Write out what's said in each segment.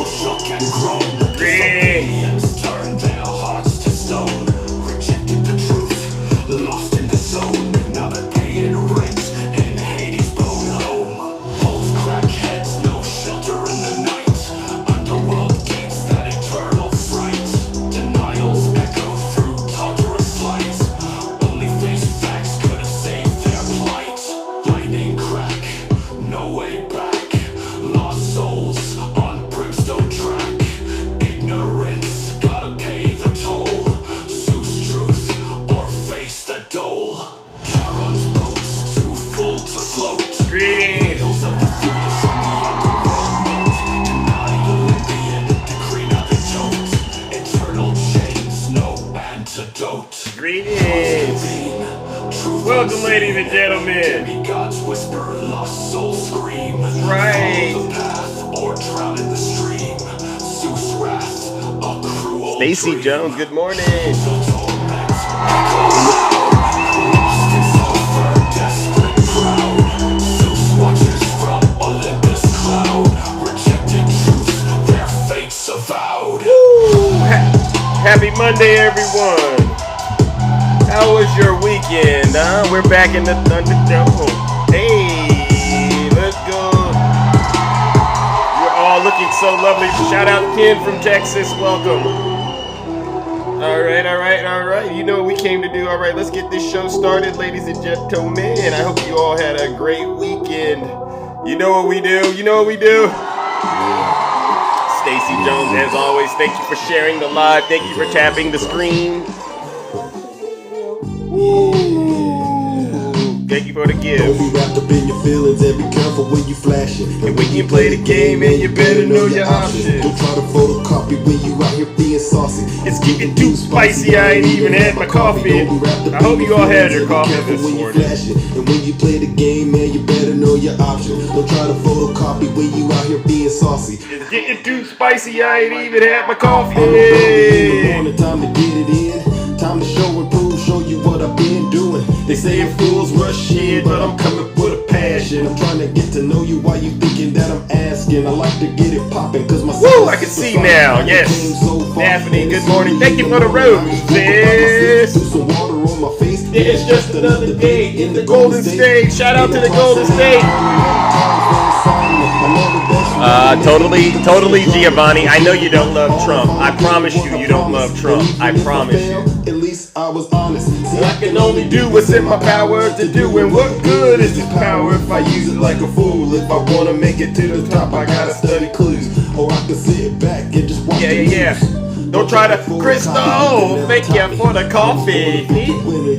shook and grown. Green. Disobedience turned their hearts to stone. Rejected the truth, lost in the zone. Now they're paying rent in Hades' bone home. Both crackheads, no shelter in the night. Underworld gates, that eternal fright. Denials echo through tolerance light. Only face facts could have saved their plight. Lightning crack, no way back. Lost souls on brimstone track. Ignorance, gotta pay the toll. Zeus truth or face the dole. Charon's boats, too full to float. Green. Hills of the furious on the underworld moat. Denied Olympian, decree not the jolt. Eternal chains, no antidote. Greetings. Truth Welcome, ladies and gentlemen. be God's whisper, lost souls scream. Right. Follow the path or drown in the stream. Zeus wrath, a cruel Stacy dream. Jones, good morning. The torment echoes loud. Lost in sulfur, desperate crowd. Zeus watches from Olympus cloud. Rejected truth, their fates avowed. Happy Monday, everyone. How was your weekend, huh? We're back in the Thunderdome. Hey, let's go. You're all looking so lovely. Shout out Ken from Texas. Welcome. All right. You know what we came to do. All right, let's get this show started, ladies and gentlemen. I hope you all had a great weekend. You know what we do. Stacy Jones, as always, thank you for sharing the live. Thank you for tapping the screen. Thank you for the Don't gift. be wrapped up in your feelings and be careful when you flash it. And when you play the game, man, you better know your options. Don't try to photocopy when you out here being saucy. It's getting too spicy, I ain't even had my coffee. I hope you all had your coffee this when you morning. flash it. And when you play the game, man, you better know your options. Don't try to photocopy when you out here being saucy. It's getting too spicy, I ain't even had my coffee. Time to get it in. Time to show and prove, show you what I've been doing. They saying fools rush in, but I'm coming with a passion. I'm trying to get to know you while you thinking that I'm asking. I like to get it popping, cause my Woo, I can see now, yes. Daphne, good morning. Thank you for the roses. Do some water on my face. It's just another day in the Golden State. Shout out to the Golden State. Totally, Giovanni. I know you don't love Trump. I promise you don't love Trump. I promise you. At least I was honest. See, I can only do what's in my power to do, and what good is this power if I use it like a fool? If I wanna make it to the top, I gotta study clues. Or I can sit back and just watch the Yeah. news. Don't try to, Crystal. Thank you for the coffee.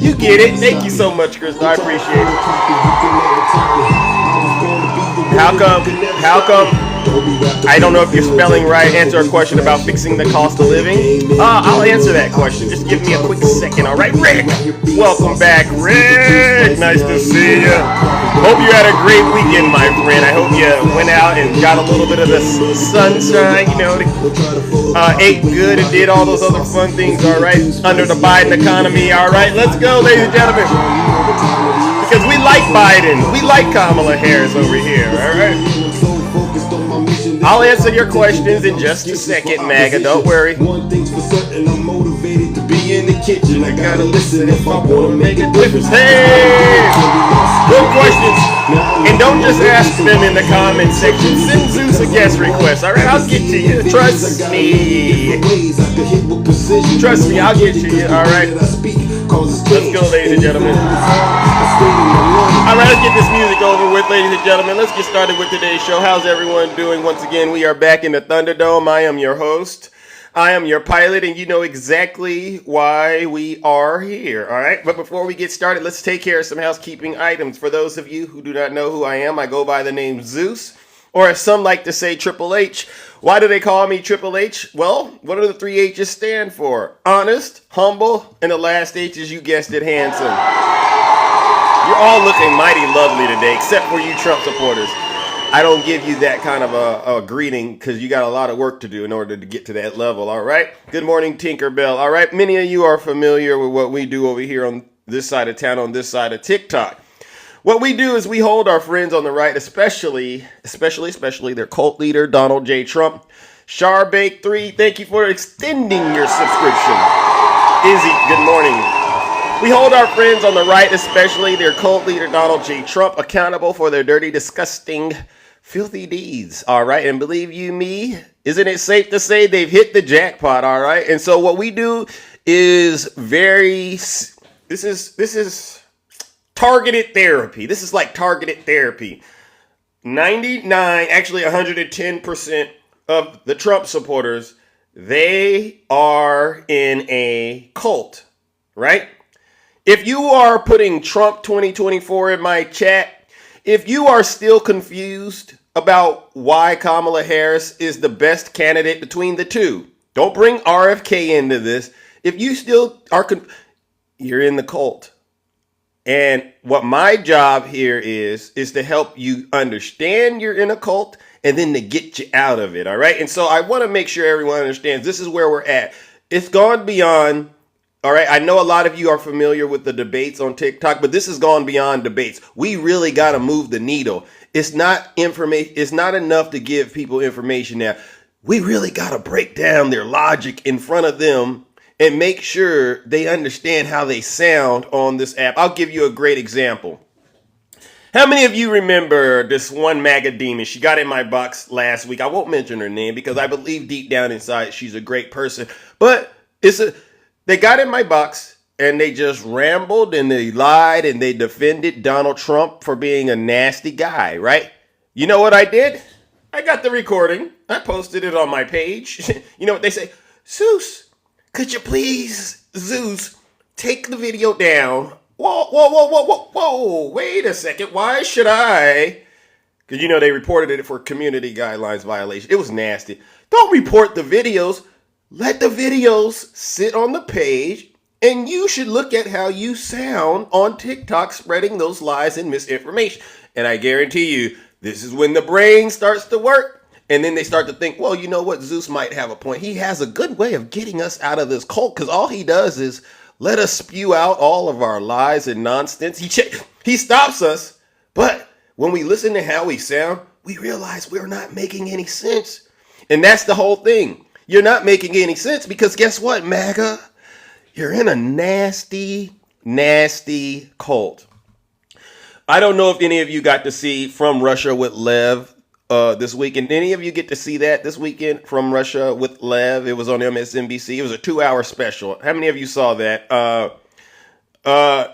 You get it. Thank you so much, Crystal. I appreciate it. How come? I don't know if you're spelling right. Answer a question about fixing the cost of living. I'll answer that question. Just give me a quick second, all right? Rick, welcome back, Rick. Nice to see you. Hope you had a great weekend, my friend. I hope you went out and got a little bit of the sunshine, ate good and did all those other fun things, all right? Under the Biden economy, all right? Let's go, ladies and gentlemen. Because we like Biden. We like Kamala Harris over here, all right? I'll answer your questions in just a second, MAGA. Don't worry. One thing's for certain, I'm motivated to be in the kitchen. I gotta listen if I wanna make a difference. Hey! Good questions. And don't just ask them in the comment section. Send Zeus a guest request, all right? I'll get to you. Trust me. Trust me, I'll get to you, all right? Let's go, ladies and gentlemen. All right, let's get this music over with, ladies and gentlemen. Let's get started with today's show. How's everyone doing? Once again, we are back in the Thunderdome. I am your host. I am your pilot, and you know exactly why we are here, all right? But before we get started, let's take care of some housekeeping items. For those of you who do not know who I am, I go by the name Zeus, or as some like to say, Triple H. Why do they call me Triple H? Well, what do the three H's stand for? Honest, humble, and the last H is, you guessed it, handsome. You're all looking mighty lovely today, except for you Trump supporters. I don't give you that kind of a greeting because you got a lot of work to do in order to get to that level, all right? Good morning, Tinkerbell, all right? Many of you are familiar with what we do over here on this side of town, on this side of TikTok. What we do is we hold our friends on the right, especially their cult leader, Donald J. Trump, Charbake3, thank you for extending your subscription. Izzy, good morning. We hold our friends on the right, especially their cult leader Donald J. Trump, accountable for their dirty, disgusting, filthy deeds. All right, and believe you me, isn't it safe to say they've hit the jackpot? All right, and so what we do is this is targeted therapy. This is like targeted therapy. 99, actually 110% of the Trump supporters, they are in a cult, right? If you are putting Trump 2024 in my chat, if you are still confused about why Kamala Harris is the best candidate between the two, don't bring RFK into this. If you still are, you're in the cult. And what my job here is to help you understand you're in a cult and then to get you out of it, all right? And so I want to make sure everyone understands this is where we're at. It's gone beyond, all right? I know a lot of you are familiar with the debates on TikTok, but this has gone beyond debates. We really got to move the needle. It's not information. It's not enough to give people information now. We really got to break down their logic in front of them and make sure they understand how they sound on this app. I'll give you a great example. How many of you remember this one MAGA demon? She got in my box last week. I won't mention her name because I believe deep down inside she's a great person. But they got in my box and they just rambled and they lied and they defended Donald Trump for being a nasty guy, right? You know what I did? I got the recording. I posted it on my page. You know what they say? Zeus, could you please, Zeus, take the video down? Whoa, wait a second. Why should I? Because, you know, they reported it for community guidelines violation. It was nasty. Don't report the videos. Let the videos sit on the page, and you should look at how you sound on TikTok spreading those lies and misinformation. And I guarantee you, this is when the brain starts to work. And then they start to think, well, you know what? Zeus might have a point. He has a good way of getting us out of this cult because all he does is let us spew out all of our lies and nonsense. He stops us. But when we listen to how we sound, we realize we're not making any sense. And that's the whole thing. You're not making any sense because guess what, MAGA? You're in a nasty, nasty cult. I don't know if any of you got to see From Russia with Lev this weekend. Any of you get to see that this weekend, From Russia with Lev? It was on MSNBC. It was a 2-hour special. How many of you saw that?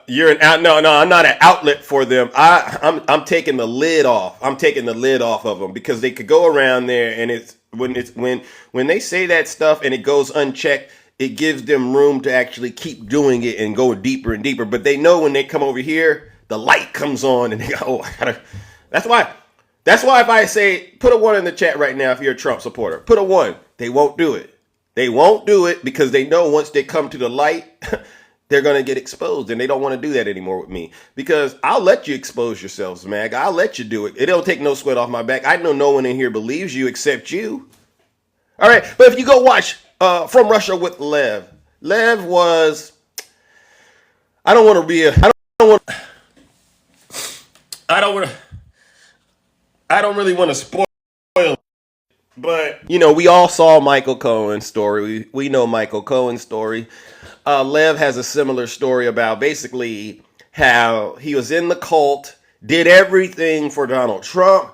You're an out. No, I'm not an outlet for them. I'm taking the lid off. I'm taking the lid off of them because they could go around there and when they say that stuff and it goes unchecked, it gives them room to actually keep doing it and go deeper and deeper. But they know when they come over here, the light comes on and they go, oh, I gotta. That's why if I say, put a 1 in the chat right now if you're a Trump supporter, put a 1. They won't do it. They won't do it because they know once they come to the light, they're going to get exposed. And they don't want to do that anymore with me because I'll let you expose yourselves, Mag. I'll let you do it. It don't take no sweat off my back. I know no one in here believes you except you. All right. But if you go watch From Russia with Lev, Lev was, I don't really want to spoil it, but, you know, we all saw Michael Cohen's story. We know Michael Cohen's story. Lev has a similar story about basically how he was in the cult, did everything for Donald Trump,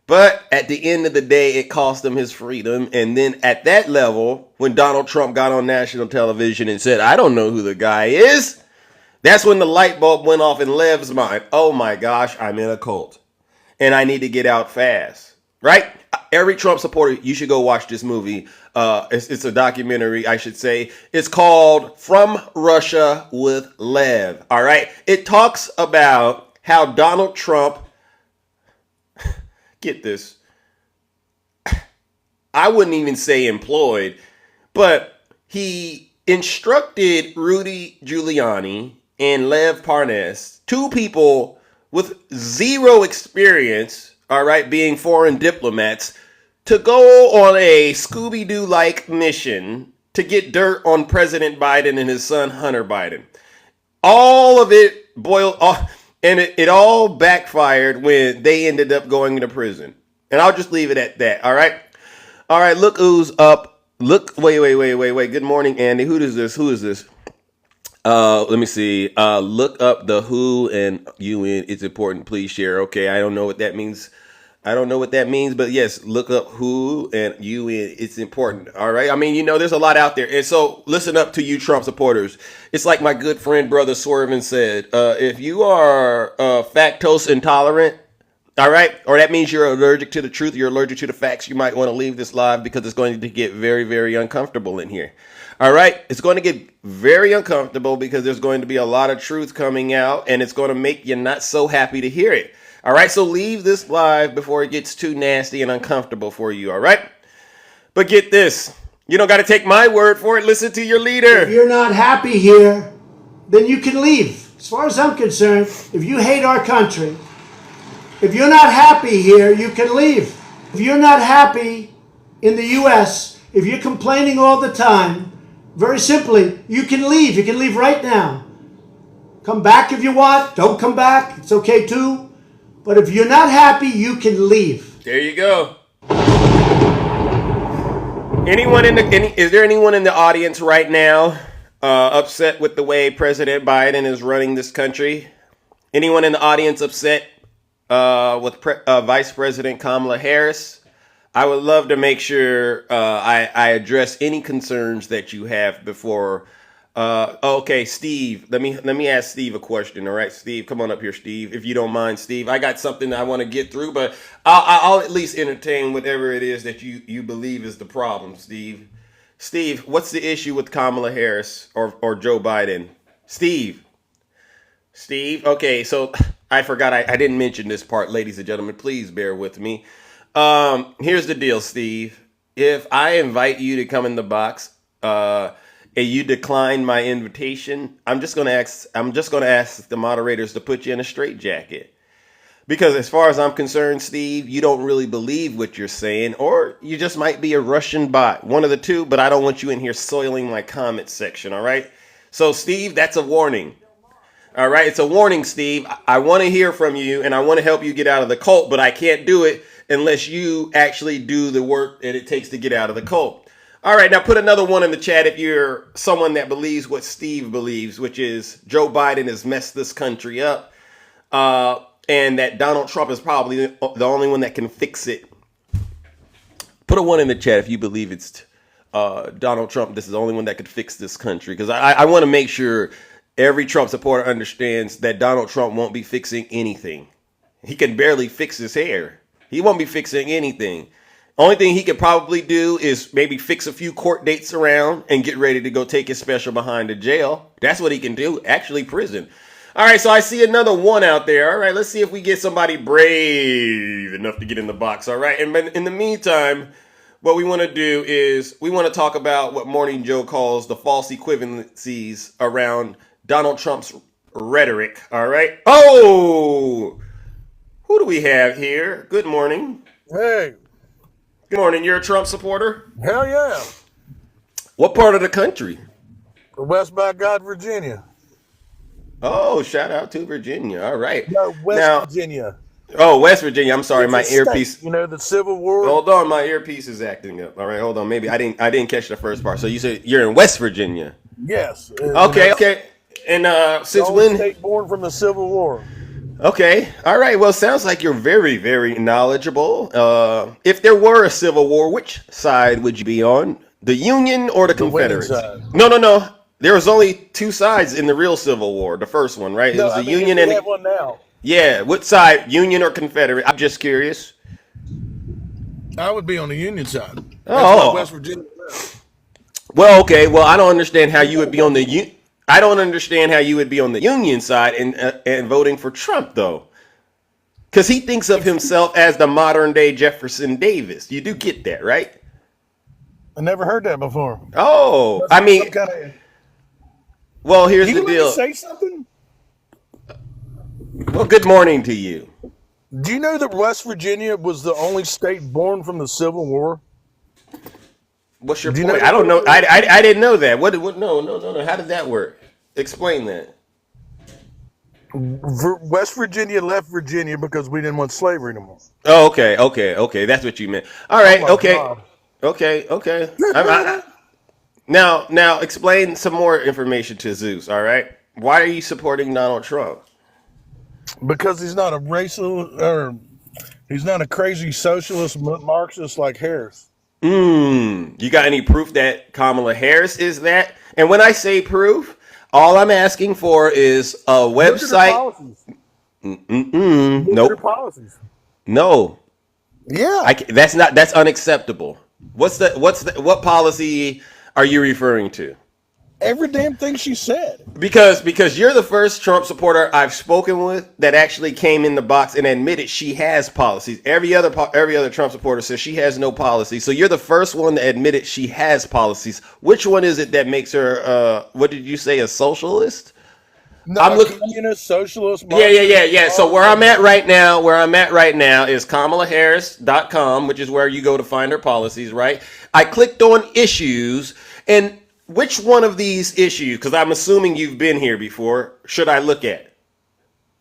but at the end of the day, it cost him his freedom. And then at that level, when Donald Trump got on national television and said, I don't know who the guy is, that's when the light bulb went off in Lev's mind. Oh my gosh, I'm in a cult. And I need to get out fast, right? Every Trump supporter, you should go watch this movie. It's a documentary, I should say. It's called From Russia with Lev, all right? It talks about how Donald Trump, get this, I wouldn't even say employed, but he instructed Rudy Giuliani and Lev Parnas, two people with zero experience, all right, being foreign diplomats, to go on a Scooby-Doo-like mission to get dirt on President Biden and his son Hunter Biden. All of it boiled off, and it all backfired when they ended up going into prison. And I'll just leave it at that, all right? All right, look who's up. Look, wait. Good morning, Andy. Who is this? Let me see. Look up the who and UN. It's important. Please share. Okay, I don't know what that means. But yes, look up who and UN. It's important. All right. I mean, there's a lot out there. And so listen up to you Trump supporters. It's like my good friend, brother Swervin said, if you are lactose intolerant, all right, or that means you're allergic to the truth, you're allergic to the facts, you might want to leave this live because it's going to get very, very uncomfortable in here. All right, it's going to get very uncomfortable because there's going to be a lot of truth coming out and it's going to make you not so happy to hear it. All right, so leave this live before it gets too nasty and uncomfortable for you, all right? But get this, you don't got to take my word for it. Listen to your leader. If you're not happy here, then you can leave. As far as I'm concerned, if you hate our country, if you're not happy here, you can leave. If you're not happy in the U.S., if you're complaining all the time, very simply, you can leave. You can leave right now. Come back if you want. Don't come back. It's okay too. But if you're not happy, you can leave. There you go. Is there anyone in the audience right now upset with the way President Biden is running this country? Anyone in the audience upset with Vice President Kamala Harris? I would love to make sure I address any concerns that you have before. Okay, Steve, let me ask Steve a question. All right, Steve, come on up here, Steve, if you don't mind, Steve. I got something I want to get through, but I'll at least entertain whatever it is that you believe is the problem, Steve. Steve, what's the issue with Kamala Harris or Joe Biden? Steve, okay, so I forgot I didn't mention this part, ladies and gentlemen. Please bear with me. Here's the deal, Steve. If I invite you to come in the box, and you decline my invitation, I'm just gonna ask the moderators to put you in a straitjacket. Because as far as I'm concerned, Steve, you don't really believe what you're saying, or you just might be a Russian bot. One of the two, but I don't want you in here soiling my comment section, all right? So, Steve, that's a warning. All right, it's a warning, Steve. I want to hear from you, and I want to help you get out of the cult, but I can't do it unless you actually do the work that it takes to get out of the cult. All right, now put another one in the chat if you're someone that believes what Steve believes, which is Joe Biden has messed this country up, and that Donald Trump is probably the only one that can fix it. Put a one in the chat if you believe it's Donald Trump. This is the only one that could fix this country, because I want to make sure every Trump supporter understands that Donald Trump won't be fixing anything. He can barely fix his hair. He won't be fixing anything. Only thing he could probably do is maybe fix a few court dates around and get ready to go take his special behind the jail. That's what he can do. Actually, prison. All right, so I see another one out there. All right, let's see if we get somebody brave enough to get in the box. All right, and in the meantime, what we want to do is we want to talk about what Morning Joe calls the false equivalencies around Donald Trump's rhetoric. All right. Oh, who do we have here? Good morning. Hey, Good morning. You're a Trump supporter? hell yeah. What part of the country? West by God, Virginia. Oh, shout out to Virginia. All right. No, West Now, Virginia. oh, West Virginia. I'm sorry, It's my a earpiece. state. You know, the Civil War. Hold on, my earpiece is acting up. All right, hold on. Maybe I didn't catch the first part. So you said you're in West Virginia. Yes. Okay, okay. And The since only when? state born from the Civil War. Okay. All right. Well, sounds like you're very, very knowledgeable. If there were a civil war, which side would you be on? The Union or the The winning Confederates? side. No. There was only two sides in the real Civil War. The first one, right? It No, was I the mean, Union we and have one now. yeah. What side? Union or Confederate? I'm just curious. I would be on the Union side. That's why Oh, West Virginia. well, okay. Well, I don't understand how you would be on the I don't understand how you would be on the Union side and voting for Trump though, because he thinks of himself as the modern day Jefferson Davis. You do get that, right? I never heard that before. Oh, I Some mean, kind of. well, here's You the let me deal. say something? Well, good morning to you. Do you know that West Virginia was the only state born from the Civil War? What's your Do you point? know I don't know. that? I didn't know that. What? No. How did that work? Explain that. West Virginia left Virginia because we didn't want slavery anymore. Oh, okay. That's what you meant. All Oh right. my Okay. God. Okay, okay. Now explain some more information to Zeus. All right, why are you supporting Donald Trump? Because he's not a racist or he's not a crazy socialist Marxist like Harris. You got any proof that Kamala Harris is that? And when I say proof, all I'm asking for is a Look at her website. policies. Look at her Nope. policies. No. Yeah. That's unacceptable. What policy are you referring to? Every damn thing she said. Because you're the first Trump supporter I've spoken with that actually came in the box and admitted she has policies. Every other Trump supporter says she has no policy. So you're the first one that admitted she has policies. Which one is it that makes her what did you say, a socialist? No, I'm looking. communist, socialist. Yeah. So where I'm at right now is KamalaHarris.com, which is where you go to find her policies, right? I clicked on issues, and which one of these issues, because I'm assuming you've been here before, should I look at?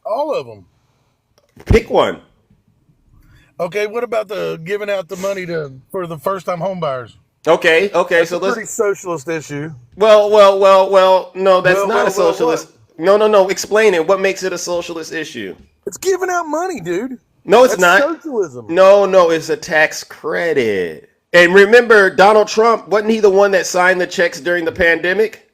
All of them. Pick one. Okay, what about the giving out the money for the first time home buyers? Okay, That's so a pretty socialist issue. well, no, that's Well, not well, a socialist. what? No, explain it. What makes it a socialist issue? It's giving out money, dude. No, it's That's not. socialism. No, it's a tax credit. And remember, Donald Trump, wasn't he the one that signed the checks during the pandemic?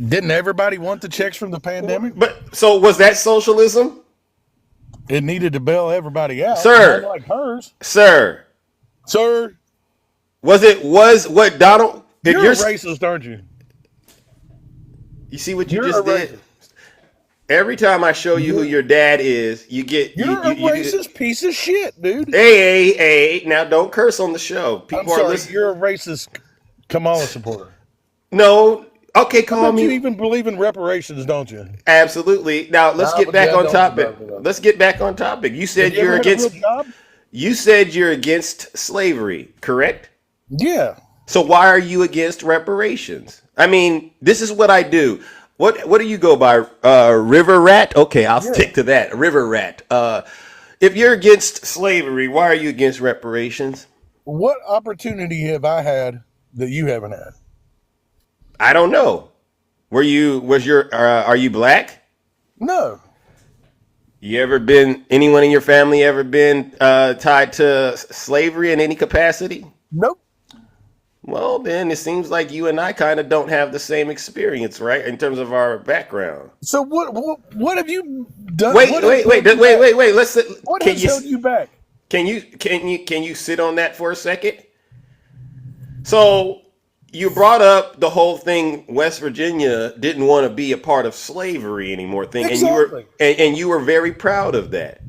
Didn't everybody want the checks from the pandemic? But so was that socialism? It needed to bail everybody out. Sir. Not like hers. Sir, Sir, was what Donald if you're a racist, aren't you? you see what you You're just a did? racist. Every time I show you who your dad is, you get You're a racist piece of shit, dude. Hey, now don't curse on the show. I'm People are sorry, listening. you're a racist Kamala supporter. No, okay, call But you me. even believe in reparations, don't you? Absolutely. Now let's Nah, get but back yeah, on don't topic. do that. Let's get back on topic. You said Have you ever you're had a against. real job? You said you're against slavery, correct? Yeah. So why are you against reparations? I mean, this is what I do. What do you go by? River rat? Okay, I'll stick to that. River rat. If you're against slavery, why are you against reparations? What opportunity have I had that you haven't had? I don't know. Are you black? No. You ever been, anyone in your family ever been tied to slavery in any capacity? Nope. Well, then it seems like you and I kind of don't have the same experience, right? In terms of our background. So what have you done? Wait. What has held you back? Let's. What Can has you held you back? can you sit on that for a second? So you brought up the whole thing. West Virginia didn't want to be a part of slavery anymore. Thing, Exactly. and you were very proud of that.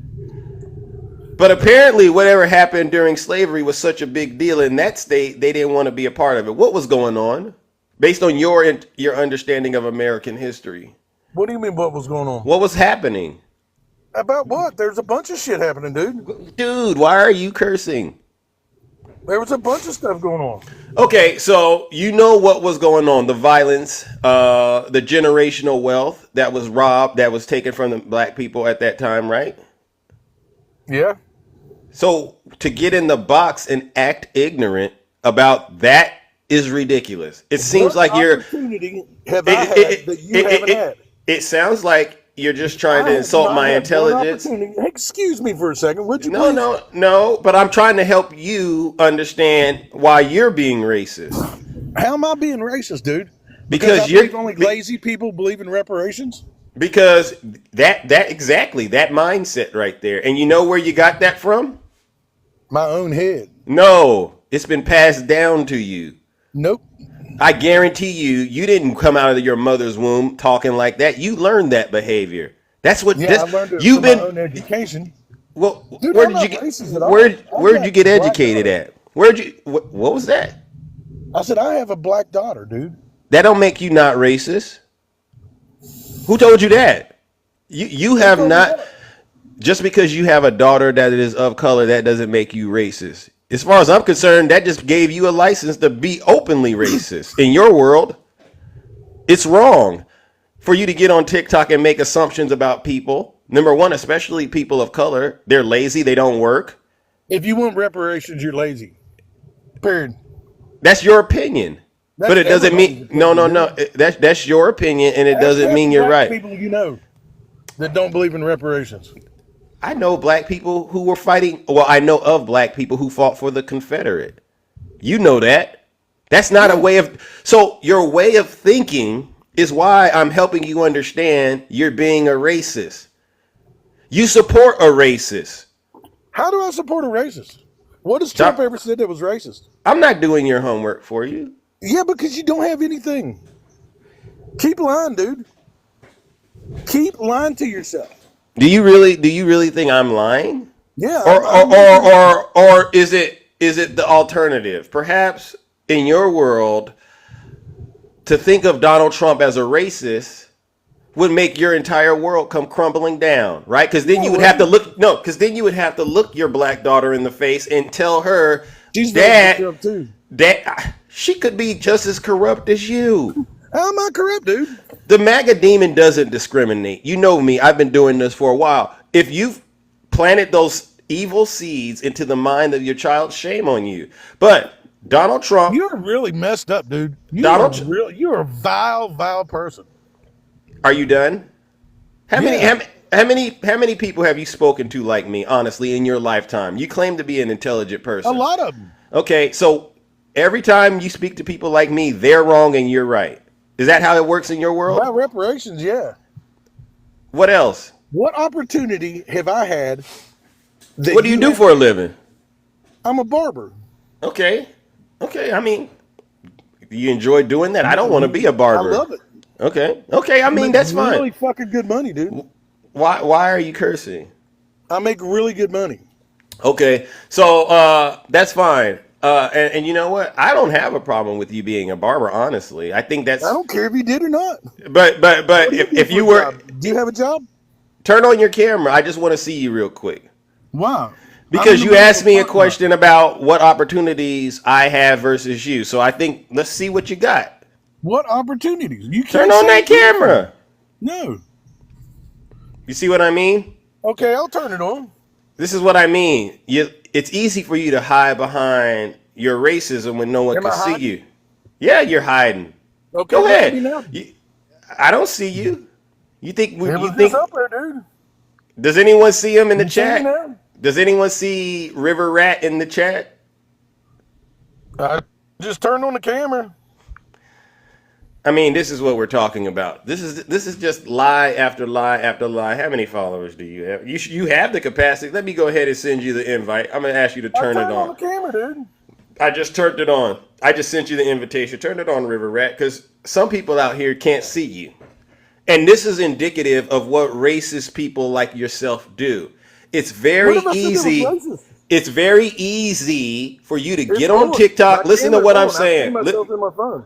But apparently, whatever happened during slavery was such a big deal in that state, they didn't want to be a part of it. What was going on, based on your understanding of American history? What do you mean what was going on? What was happening, About what? There's a bunch of shit happening, dude. dude? Why are you cursing? There was a bunch of stuff going on. Okay, so you know what was going on: the violence, the generational wealth that was robbed, that was taken from the black people at that time, right? Yeah. So to get in the box and act ignorant about that is ridiculous. It seems What like you're. opportunity have I had that you haven't had? It sounds like you're just trying to I have insult not my had one intelligence. opportunity. Hey, excuse me for a second, would you No, please? no. But I'm trying to help you understand why you're being racist. How am I being racist, dude? Because I you're believe only lazy people believe in reparations? because that exactly that mindset right there. And you know where you got that from? My own head. No, it's been passed down to you. Nope. I guarantee you didn't come out of your mother's womb talking like that. You learned that behavior. That's what Yeah, I learned it you've from been. my own education. Well, Dude, where I'm did you not get racist at all. where'd you get I've got educated black at? Where'd you what was that? I said I have a black daughter, dude. That don't make you not racist. Who told you that? You have told me not. that? Just because you have a daughter that is of color, that doesn't make you racist. As far as I'm concerned, that just gave you a license to be openly racist. In your world, it's wrong for you to get on TikTok and make assumptions about people. Number one, especially people of color, they're lazy, they don't work. If you want reparations, you're lazy. Period. That's your opinion. That's But it doesn't mean everybody's no. opinion, That's your opinion, and it Ask doesn't half mean the you're black right. people you know that don't believe in reparations. I know black people who were fighting. Well, I know of black people who fought for the Confederate. You know that. That's not a Yeah. way of. So your way of thinking is why I'm helping you understand you're being a racist. You support a racist. How do I support a racist? What has Stop. Trump ever said that was racist? I'm not doing your homework for you. Yeah, because you don't have anything. Keep lying, dude. Keep lying to yourself. Do you really think I'm lying? Yeah, Or is it the alternative? Perhaps in your world, to think of Donald Trump as a racist would make your entire world come crumbling down, right? Because then you would have to look because then you would have to look your black daughter in the face and tell her, she's very Dad, corrupt too. she could be just as corrupt as you. How am I corrupt, dude? The MAGA demon doesn't discriminate. You know me. I've been doing this for a while. If you've planted those evil seeds into the mind of your child, shame on you. But Donald Trump, You're really messed up, dude. Donald, You're a vile, vile person. are you done? How many Yeah. how many people have you spoken to like me, honestly, in your lifetime? You claim to be an intelligent person. A lot of them. Okay, so every time you speak to people like me, they're wrong and you're right. Is that how it works in your world? About reparations, yeah. What else? What opportunity have I had? That What do you do for a living? I'm a barber. Okay. Okay, I mean, you enjoy doing that? I don't want to be a barber. I love it. Okay. Okay, I mean, Make that's fine. really fucking good money, dude. Why are you cursing? I make really good money. Okay. So, that's fine. And you know what? I don't have a problem with you being a barber, honestly. I think that's I don't care if you did or not. but What do you do if for you a were job? Do you have a job? turn on your camera, I just want to see you real quick. Wow. Because you asked me a question about what opportunities I have versus you. So I think let's see what you got. What opportunities? You Turn can't on say that camera. No. You see what I mean? Okay, I'll turn it on. This is what I mean. It's easy for you to hide behind your racism when no one Am can I see hiding? you. Yeah, you're hiding. Okay, Go look at me ahead. now. I don't see you. You think It you was think? just up there, dude. Does anyone see him in the You see me chat? now? Does anyone see River Rat in the chat? I just turned on the camera. I mean, this is what we're talking about. This is just lie after lie after lie. How many followers do you have? You have the capacity. Let me go ahead and send you the invite. I'm gonna ask you to I turn it turned on the on. camera, dude. I just turned it on. I just sent you the invitation. Turn it on, River Rat, because some people out here can't see you. And this is indicative of what racist people like yourself do. It's very What have I said that was easy. racist? It's very easy for you to It's get on on. TikTok. My Listen to camera's what on. I'm I see saying. myself in my phone.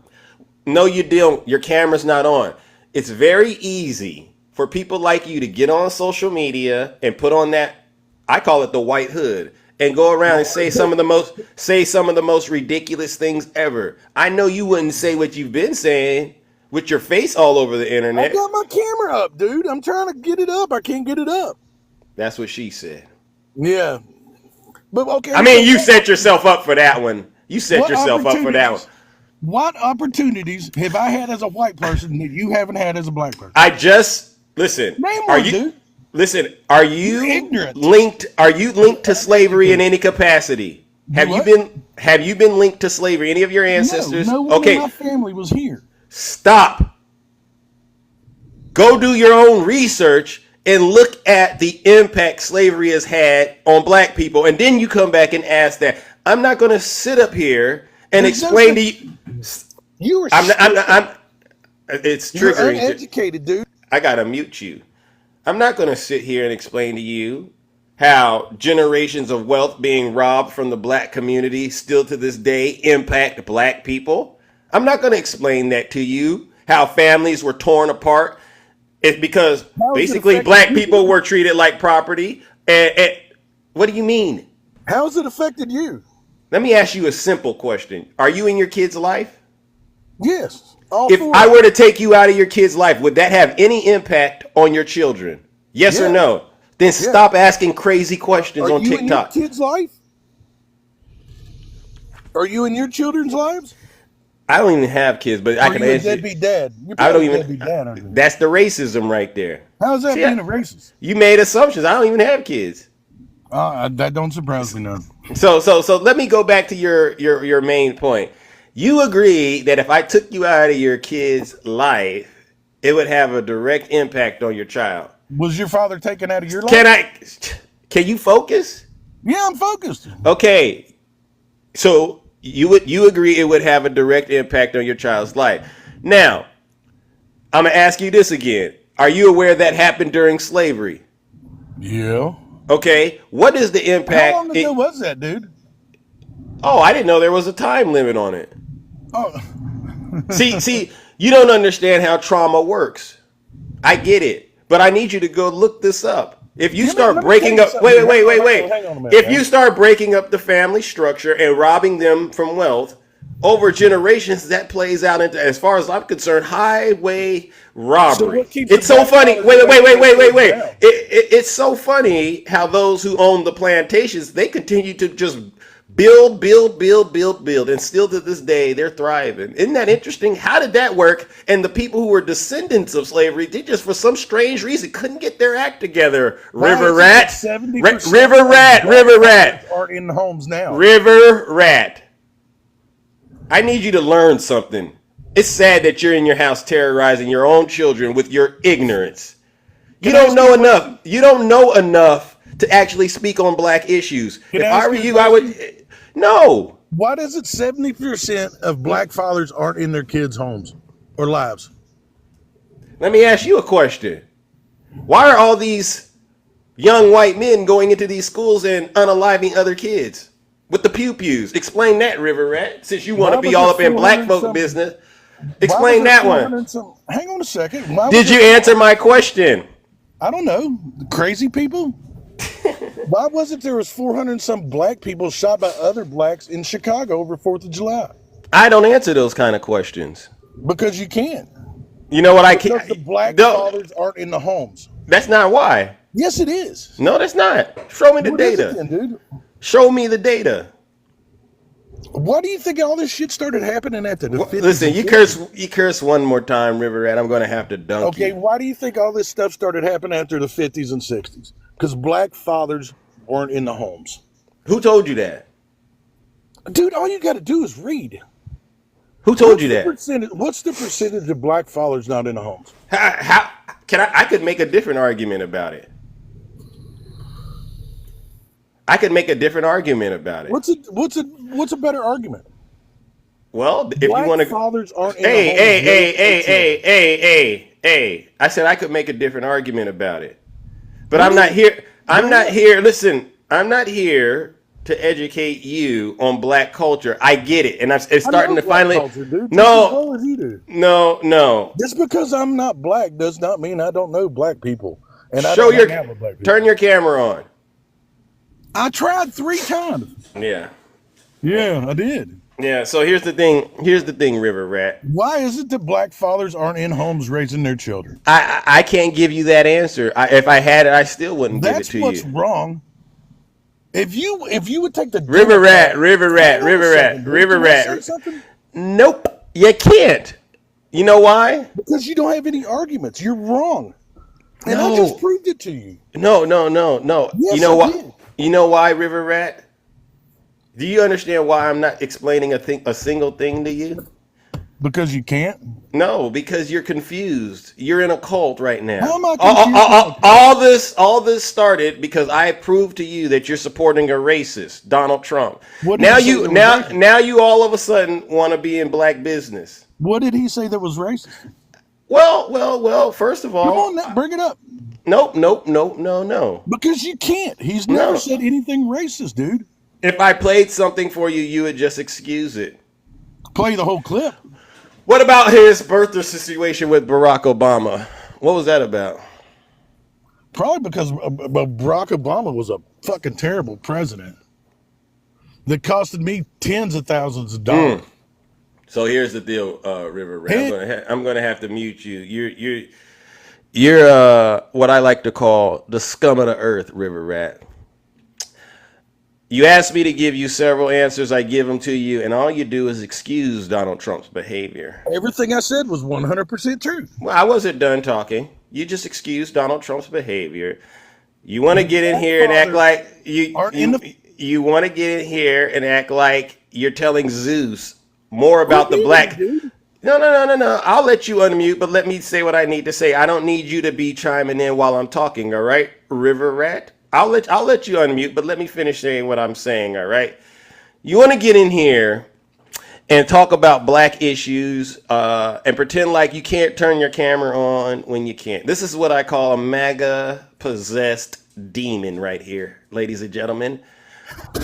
No, you don't. Your camera's not on. It's very easy for people like you to get on social media and put on that, I call it the white hood, and go around and say some of the most ridiculous things ever. I know you wouldn't say what you've been saying with your face all over the I internet. got my camera up, dude. I'm trying to get it up. I can't get it up. That's what she said. Yeah. But okay. I mean, you set yourself up for that one. You set What yourself up for that one. opportunities- What opportunities have I had as a white person that you haven't had as a black person? I just listen. Name Are one, you dude. listen? Are you You're ignorant. linked? Are you linked to slavery in any capacity? Have you what? been? Have you been linked to slavery? Any of your ancestors? No one Okay, in my family was here. stop. Go do your own research and look at the impact slavery has had on black people, and then you come back and ask that. I'm not going to sit up here and There's no explain to you. You were It's you're triggering. uneducated, dude. I gotta mute you. I'm not gonna sit here and explain to you how generations of wealth being robbed from the black community still to this day impact black people. I'm not gonna explain that to you. How families were torn apart. It's because How is it basically affecting black you? people were treated like property. And what do you mean? How's it affected you? Let me ask you a simple question. Are you in your kid's life? Yes. All If four. I were to take you out of your kid's life, would that have any impact on your children? Yes or Yeah. no? Then stop asking crazy questions Are on you in your TikTok. kid's life? Are you in your children's lives? I don't even have kids, but I Are can you a answer. deadbeat dad? You're I don't probably a even. deadbeat dad, aren't you? That's the racism right there. How is that See, being a racist? you made assumptions. I don't even have kids. That don't surprise me none. So let me go back to your main point. You agree that if I took you out of your kid's life, it would have a direct impact on your child. Was your father taken out of your life? Can you focus? Yeah, I'm focused. Okay. So you agree it would have a direct impact on your child's life. Now, I'm gonna ask you this again. Are you aware that happened during slavery? Yeah. Okay. What is the How impact? long ago was that, dude? Oh, I didn't know there was a time limit on it. Oh, See, you don't understand how trauma works. I get it, but I need you to go look this up. If you start let me breaking tell you up, wait, something. wait, wait, wait, Hang on a wait. minute, If man. you start breaking up the family structure and robbing them from wealth over generations, that plays out into, as far as I'm concerned, highway robbery. what keeps It's the so black funny. dollars Wait, away wait, wait, from wait, wait, those wait. down? It's so funny how those who own the plantations, they continue to just build, build, build, build, build, and still to this day they're thriving. Isn't that interesting? How did that work? And the people who were descendants of slavery, they just for some strange reason couldn't get their act together. River rat, 70% river rat, river rat, aren't in homes now. river rat. I need you to learn something. It's sad that you're in your house terrorizing your own children with your ignorance. You don't know enough. You don't know enough to actually speak on black issues. If I were you, I would. No. Why does it 70% of black fathers aren't in their kids' homes or lives? Let me ask you a question. Why are all these young white men going into these schools and unaliving other kids with the pew-pews? Explain that, River Rat, since you want to Why be was all it up in black 400 folk something? business. Why Explain was that it one. 400 something? Hang on a second. Why Did was you it- answer my question? I don't know. Crazy people? Why was it there was 400 and some black people shot by other blacks in Chicago over 4th of July? I don't answer those kind of questions. Because you can't. You know what I Because can't? the black No, fathers aren't in the homes. that's not why. Yes, it is. No, that's not. Show me the What is it data. then, dude? Show me the data. Why do you think all this shit started happening after the 50s? Listen, and you 60s? curse one more time, River Rat. I'm gonna have to dunk Okay, you. why do you think all this stuff started happening after the 50s and 60s? Because black fathers weren't in the homes. Who told you that? Dude, all you got to do is read. Who told you that? What's the percentage of black fathers not in the homes? How can I could make a different argument about it. I could make a different argument about it. What's a better argument? Well, if Black you want to, fathers aren't in hey, the homes. hey, hey, raising hey, their children. hey. I said I could make a different argument about it, but What I'm is not it? here. I'm Bring not it. here. Listen, I'm not here to educate you on black culture. I get it, and it's I starting know to black finally. culture, dude. Just as No, well as you do. no. Just because I'm not black does not mean I don't know black people, and I Show don't your, hang out with black people. turn your camera on. I tried 3 times. Yeah. Yeah, I did. Yeah, so here's the thing. Here's the thing, River Rat. Why is it that black fathers aren't in homes raising their children? I can't give you that answer. If I had it, I still wouldn't give it That's to what's you. wrong. If you would take the River Rat, Democrat- River Rat, Hang on a River second, Rat, dude. River Can I say Rat. something? Nope, you can't. You know why? Because you don't have any arguments. You're wrong. And I No. just proved it to you. No. Yes, You know I why? did. You know why, River Rat? Do you understand why I'm not explaining a single thing to you? Because you can't. No, because you're confused. You're in a cult right now. How am I confused? All this started because I proved to you that you're supporting a racist, Donald Trump. What did Now he say you that was now racist? now you all of a sudden want to be in black business. What did he say that was racist? Well. First of Come all, on, now, bring it up. nope. No. Because you can't. He's never No. said anything racist, dude. If I played something for you, you would just excuse it. Play the whole clip. What about his birthday situation with Barack Obama? What was that about? Probably because Barack Obama was a fucking terrible president that costed me tens of thousands of dollars. So here's the deal, River Rat. Hey. I'm gonna have to mute you. You're what I like to call the scum of the earth, River Rat. You asked me to give you several answers. I give them to you, and all you do is excuse Donald Trump's behavior. Everything I said was 100% true. Well, I wasn't done talking. You just excused Donald Trump's behavior. You want to get in here and act like you want to get in here and act like you're telling Zeus more about the black. No. I'll let you unmute, but let me say what I need to say. I don't need you to be chiming in while I'm talking, all right? River Rat. I'll let you unmute, but let me finish saying what I'm saying, all right? You want to get in here and talk about black issues and pretend like you can't turn your camera on when you can't. This is what I call a MAGA possessed demon right here, ladies and gentlemen.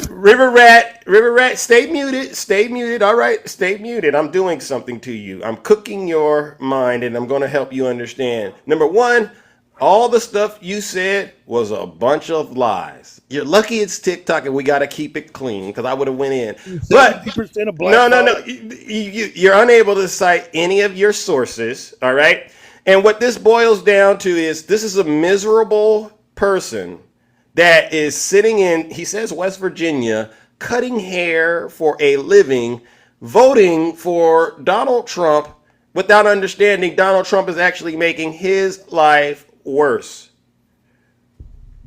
River Rat, stay muted, all right? Stay muted. I'm doing something to you. I'm cooking your mind, and I'm going to help you understand. Number one, all the stuff you said was a bunch of lies. You're lucky it's TikTok, and we got to keep it clean because I would have went in. But 70% of black no. You're unable to cite any of your sources, all right? And what this boils down to is this is a miserable person that is sitting in, he says, West Virginia, cutting hair for a living, voting for Donald Trump without understanding Donald Trump is actually making his life worse.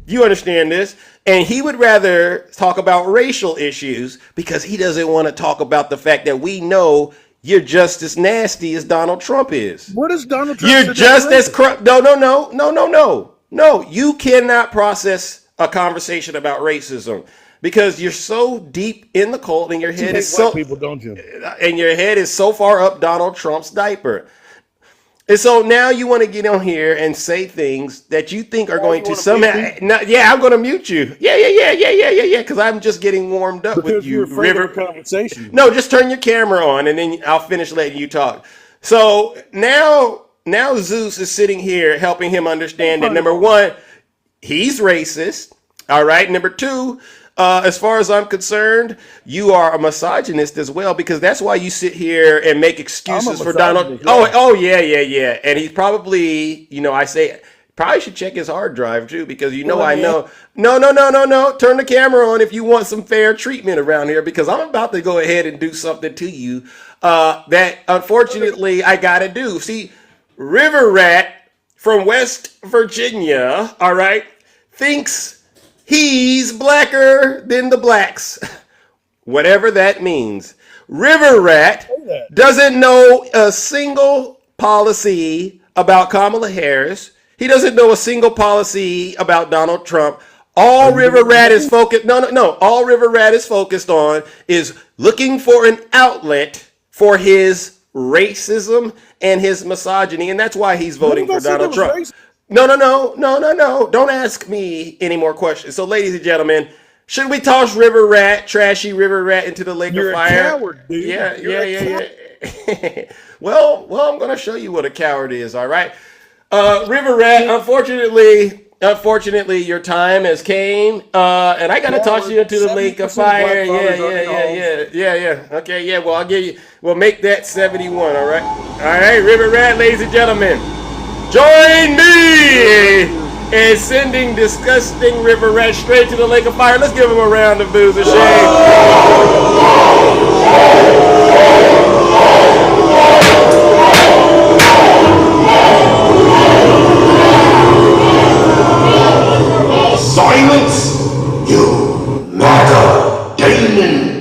You understand this? And he would rather talk about racial issues because he doesn't want to talk about the fact that we know you're just as nasty as Donald Trump is. What is Donald Trump? You're just as corrupt. No. You cannot process a conversation about racism because you're so deep in the cult and your head is so people, don't you? And your head is so far up Donald Trump's diaper. And so now you want to get on here and say things that you think are going to somehow. I'm going to mute you. Yeah. Because I'm just getting warmed up with you, River. Conversation. No, just turn your camera on, and then I'll finish letting you talk. So now Zeus is sitting here helping him understand that number one, he's racist. All right. Number two, as far as I'm concerned, you are a misogynist as well, because that's why you sit here and make excuses for Donald. Yeah. Oh, yeah. And he's probably, I say, probably should check his hard drive too, because I know. No. Turn the camera on if you want some fair treatment around here, because I'm about to go ahead and do something to you that unfortunately I got to do. See, River Rat from West Virginia, all right, thinks he's blacker than the blacks, whatever that means. River Rat doesn't know a single policy about Kamala Harris. He doesn't know a single policy about Donald Trump. All River Rat is focused. No. All River Rat is focused on is looking for an outlet for his racism and his misogyny, and that's why he's voting for Donald Trump. No. Don't ask me any more questions. So, ladies and gentlemen, should we toss River Rat, trashy River Rat, into the lake of fire? You're a coward, dude. Yeah. Well, I'm going to show you what a coward is, all right? River Rat, unfortunately, your time has came, and I got to toss you into the lake of fire. Yeah. Okay, yeah, well, we'll make that 71, all right? All right, River Rat, ladies and gentlemen. Join me in sending disgusting River Rat straight to the lake of fire. Let's give him a round of boos and shade. Silence, you MAGA demon!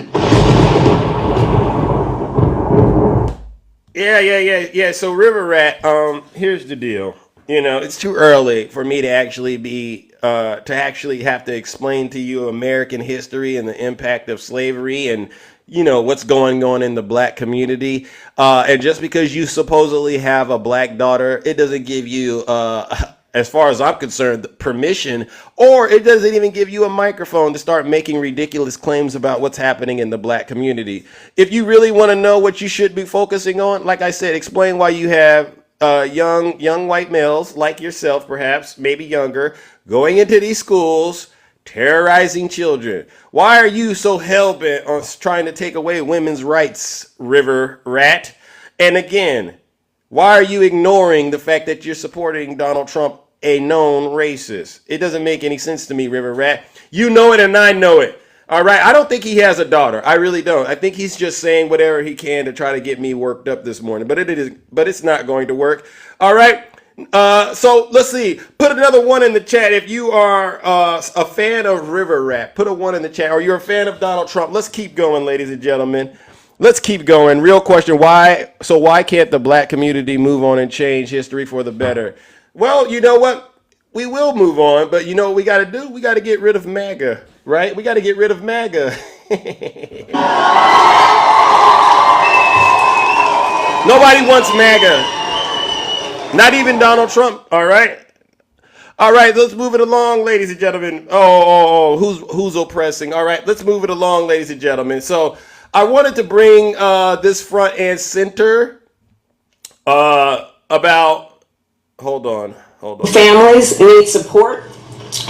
Yeah. So River Rat, here's the deal. It's too early for me to actually have to explain to you American history and the impact of slavery and what's going on in the black community. And just because you supposedly have a black daughter, it doesn't give you as far as I'm concerned, permission, or it doesn't even give you a microphone to start making ridiculous claims about what's happening in the black community. If you really want to know what you should be focusing on, like I said, explain why you have young white males like yourself, perhaps, maybe younger, going into these schools, terrorizing children. Why are you so hell-bent on trying to take away women's rights, River Rat? And again, why are you ignoring the fact that you're supporting Donald Trump, a known racist? It doesn't make any sense to me, River Rat. You know it and I know it. All right. I don't think he has a daughter. I really don't. I think he's just saying whatever he can to try to get me worked up this morning. But it's not going to work. All right. So let's see. Put another one in the chat if you are a fan of River Rat. Put a one in the chat. Or you're a fan of Donald Trump. Let's keep going, ladies and gentlemen. Let's keep going. Real question: Why? So why can't the black community move on and change history for the better? Well, you know what? We will move on, but you know what we got to do? We got to get rid of MAGA, right? We got to get rid of MAGA. Nobody wants MAGA. Not even Donald Trump, all right? All right, let's move it along, ladies and gentlemen. Who's oppressing? All right, let's move it along, ladies and gentlemen. So I wanted to bring this front and center about, hold on. Families need support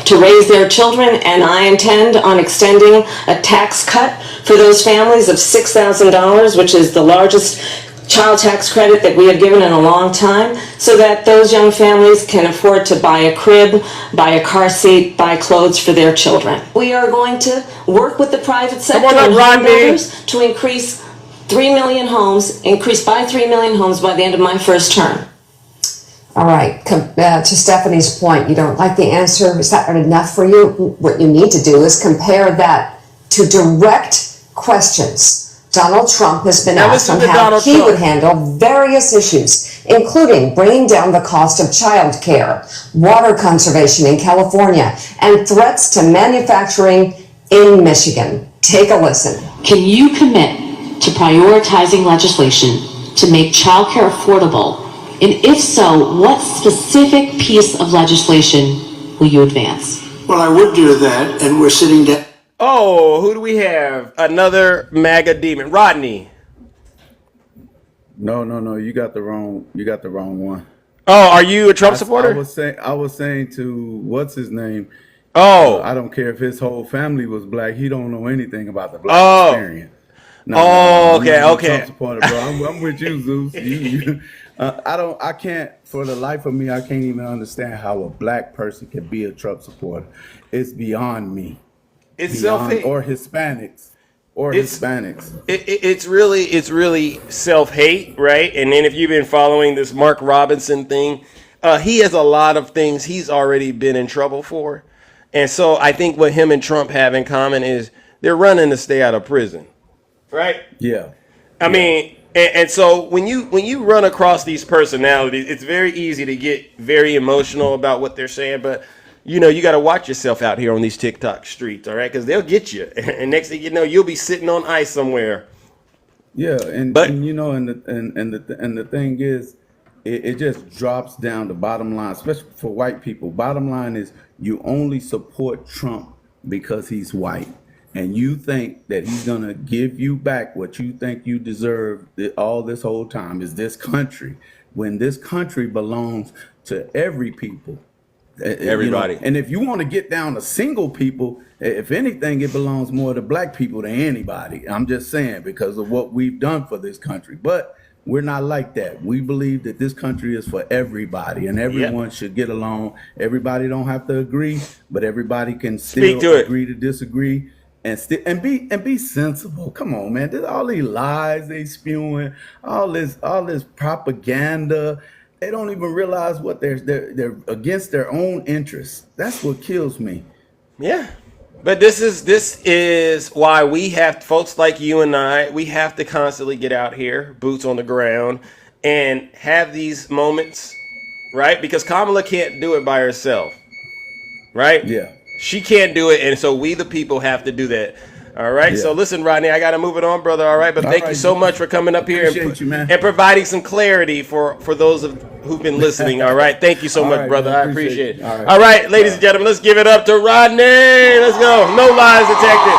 to raise their children, and I intend on extending a tax cut for those families of $6,000, which is the largest child tax credit that we have given in a long time, so that those young families can afford to buy a crib, buy a car seat, buy clothes for their children. We are going to work with the private sector and home builders to increase by 3 million homes by the end of my first term. All right, to Stephanie's point, you don't like the answer. Is that enough for you? What you need to do is compare that to direct questions. Donald Trump has been asked on how he would handle various issues, including bringing down the cost of child care, water conservation in California, and threats to manufacturing in Michigan. Take a listen. Can you commit to prioritizing legislation to make childcare affordable? And if so, what specific piece of legislation will you advance? Well, I would do that, and we're sitting down. Oh, who do we have? Another MAGA demon. Rodney. No. You got the wrong one. Oh, are you a Trump supporter? I was saying to what's his name? Oh, I don't care if his whole family was black. He don't know anything about the black experience. Okay. Trump supporter, bro. I'm with you, Zeus. I can't, for the life of me, I can't even understand how a black person can be a Trump supporter. It's beyond me. It's self-hate. Or Hispanics. It's really self-hate, right? And then if you've been following this Mark Robinson thing, he has a lot of things he's already been in trouble for. And so I think what him and Trump have in common is they're running to stay out of prison, right? Yeah. I mean, and so when you run across these personalities, it's very easy to get very emotional about what they're saying. But, you got to watch yourself out here on these TikTok streets, all right? Because they'll get you. And next thing you know, you'll be sitting on ice somewhere. Yeah, the thing is, it just drops down the bottom line, especially for white people. Bottom line is you only support Trump because he's white. And you think that he's going to give you back what you think you deserve all this whole time is this country, when this country belongs to every people. Everybody. And if you want to get down to single people, if anything, it belongs more to black people than anybody. I'm just saying, because of what we've done for this country. But we're not like that. We believe that this country is for everybody, and everyone should get along. Everybody don't have to agree, but everybody can still agree to disagree. And be sensible. Come on, man. There's all these lies they spewing, all this propaganda. They don't even realize what they're against their own interests. That's what kills me. Yeah. But this is why we have folks like you and I, we have to constantly get out here, boots on the ground, and have these moments, right? Because Kamala can't do it by herself. Right? Yeah. She can't do it, and so we the people have to do that. All right. Yeah. So listen, Rodney, I got to move it on, brother. All right. But thank you so much for coming up here and providing some clarity for those who've been listening. All right. Thank you so much, brother. I appreciate it. All right, ladies and gentlemen, let's give it up to Rodney. Let's go. No lies detected.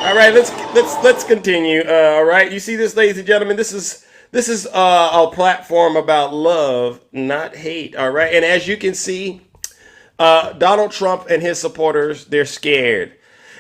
All right. Let's continue. All right. You see this, ladies and gentlemen? This is a platform about love, not hate. All right. And as you can see, Donald Trump and his supporters, they're scared.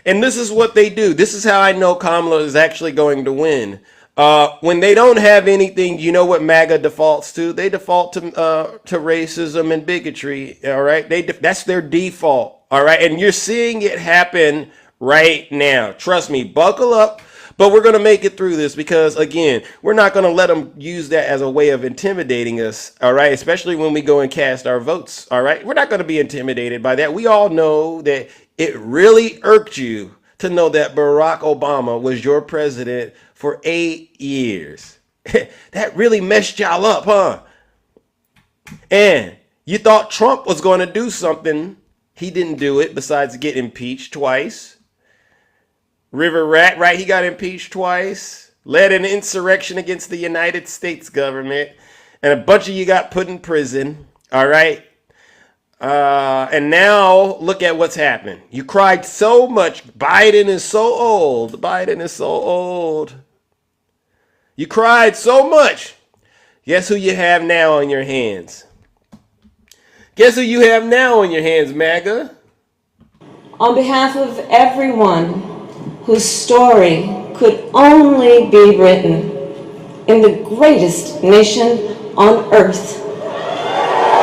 And this is what they do. This is how I know Kamala is actually going to win. When they don't have anything, you know what MAGA defaults to? They default to racism and bigotry. All right, that's their default. All right, and you're seeing it happen right now. Trust me, buckle up. But we're gonna make it through this because again, we're not gonna let them use that as a way of intimidating us. All right, especially when we go and cast our votes. All right, we're not gonna be intimidated by that. We all know that it really irked you to know that Barack Obama was your president for 8 years. That really messed y'all up, huh? And you thought Trump was going to do something. He didn't do it besides get impeached twice. River Rat, right? He got impeached twice. Led an insurrection against the United States government. And a bunch of you got put in prison. All right. And now look at what's happened. You cried so much. Biden is so old. Biden is so old. You cried so much. Guess who you have now on your hands? Guess who you have now on your hands, MAGA? On behalf of everyone whose story could only be written in the greatest nation on earth,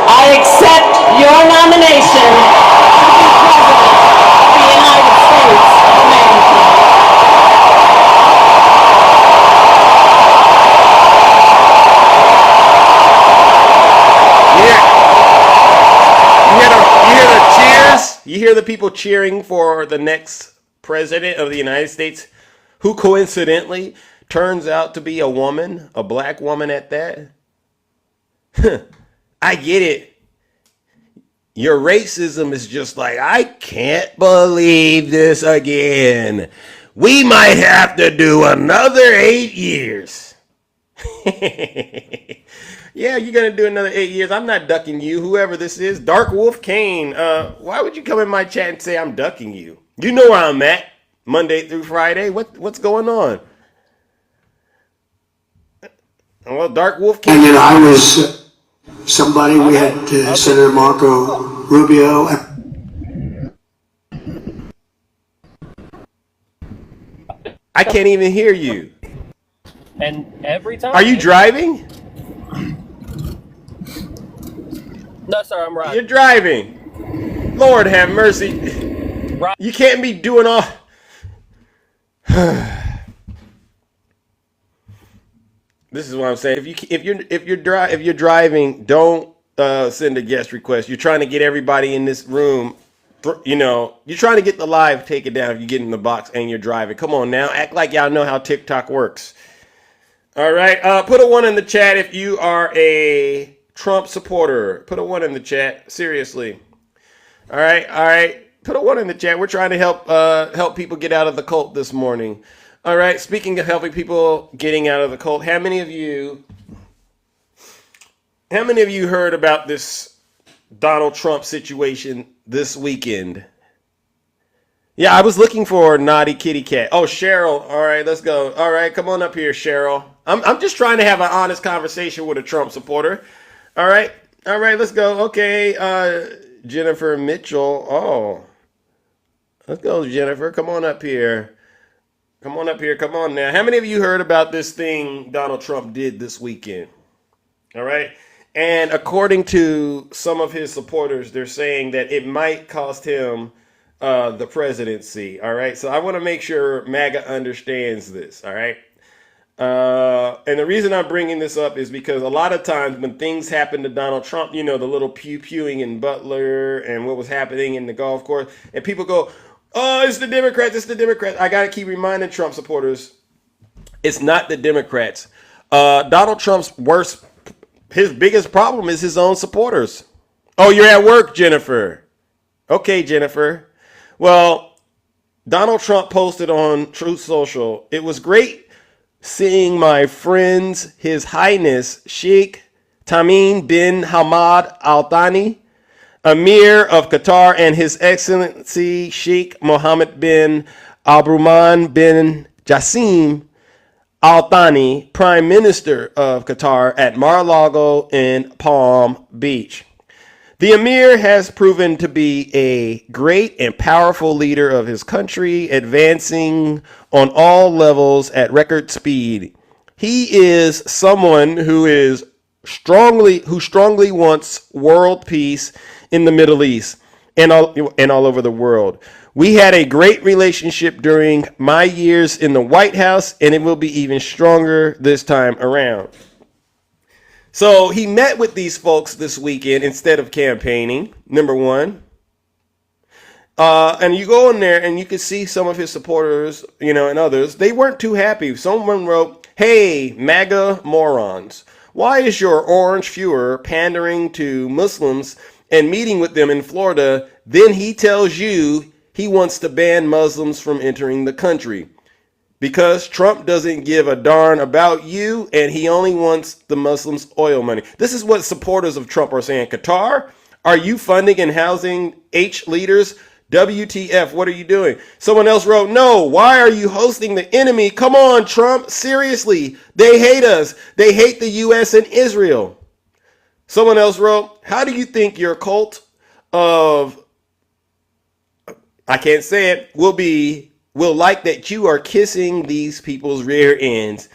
I accept your nomination to be President of the United States of America. You hear the people cheering for the next president of the United States, who coincidentally turns out to be a woman, a black woman at that. I get it. Your racism is just like, I can't believe this again. We might have to do another 8 years. Yeah, you're going to do another 8 years. I'm not ducking you, whoever this is. Dark Wolf Kane, why would you come in my chat and say I'm ducking you? You know where I'm at, Monday through Friday. What's going on? Well, Dark Wolf Kane. And then I was somebody, we had Senator Marco Rubio. I can't even hear you. And every time. Are you driving? No, sir, I'm riding. You're driving. Lord have mercy. Right. You can't be doing all. This is what I'm saying. If you're driving, don't send a guest request. You're trying to get everybody in this room. You're trying to get the live taken down if you get in the box and you're driving. Come on now, act like y'all know how TikTok works. All right, put a 1 in the chat if you are a Trump supporter. Put a 1 in the chat. Seriously. All right. Put a 1 in the chat. We're trying to help people get out of the cult this morning. All right. Speaking of helping people getting out of the cult, how many of you heard about this Donald Trump situation this weekend? Yeah, I was looking for Naughty Kitty Cat. Oh, Cheryl. All right, let's go. All right, come on up here, Cheryl. I'm just trying to have an honest conversation with a Trump supporter. All right, let's go. Okay, Jennifer Mitchell. Oh, let's go, Jennifer. Come on up here. Come on now. How many of you heard about this thing Donald Trump did this weekend? All right. And according to some of his supporters, they're saying that it might cost him the presidency. All right. So I want to make sure MAGA understands this. All right. And the reason I'm bringing this up is because a lot of times when things happen to Donald Trump, the little pew-pewing in Butler and what was happening in the golf course, and people go, oh, it's the Democrats. I got to keep reminding Trump supporters, it's not the Democrats. Donald Trump's his biggest problem is his own supporters. Oh, you're at work, Jennifer. Okay, Jennifer. Well, Donald Trump posted on Truth Social, it was great seeing my friends, His Highness Sheikh Tamim bin Hamad Al Thani, Emir of Qatar, and His Excellency Sheikh Mohammed bin Abdulrahman bin Jassim Al Thani, Prime Minister of Qatar, at Mar-a-Lago in Palm Beach. The Emir has proven to be a great and powerful leader of his country, advancing on all levels at record speed. he is someone who strongly wants world peace in the Middle East and all over the world. We had a great relationship during my years in the White House, and it will be even stronger this time around. So he met with these folks this weekend instead of campaigning, number one. And you go in there and you can see some of his supporters, and others. They weren't too happy. Someone wrote, "Hey, MAGA morons. Why is your orange Führer pandering to Muslims and meeting with them in Florida? Then he tells you he wants to ban Muslims from entering the country. Because Trump doesn't give a darn about you and he only wants the Muslims' oil money." This is what supporters of Trump are saying. Qatar, are you funding and housing H leaders? WTF, what are you doing? Someone else wrote, "No, why are you hosting the enemy? Come on, Trump, seriously. They hate us. They hate the U.S. and Israel." Someone else wrote, "How do you think your cult of, I can't say it, will like that you are kissing these people's rear ends?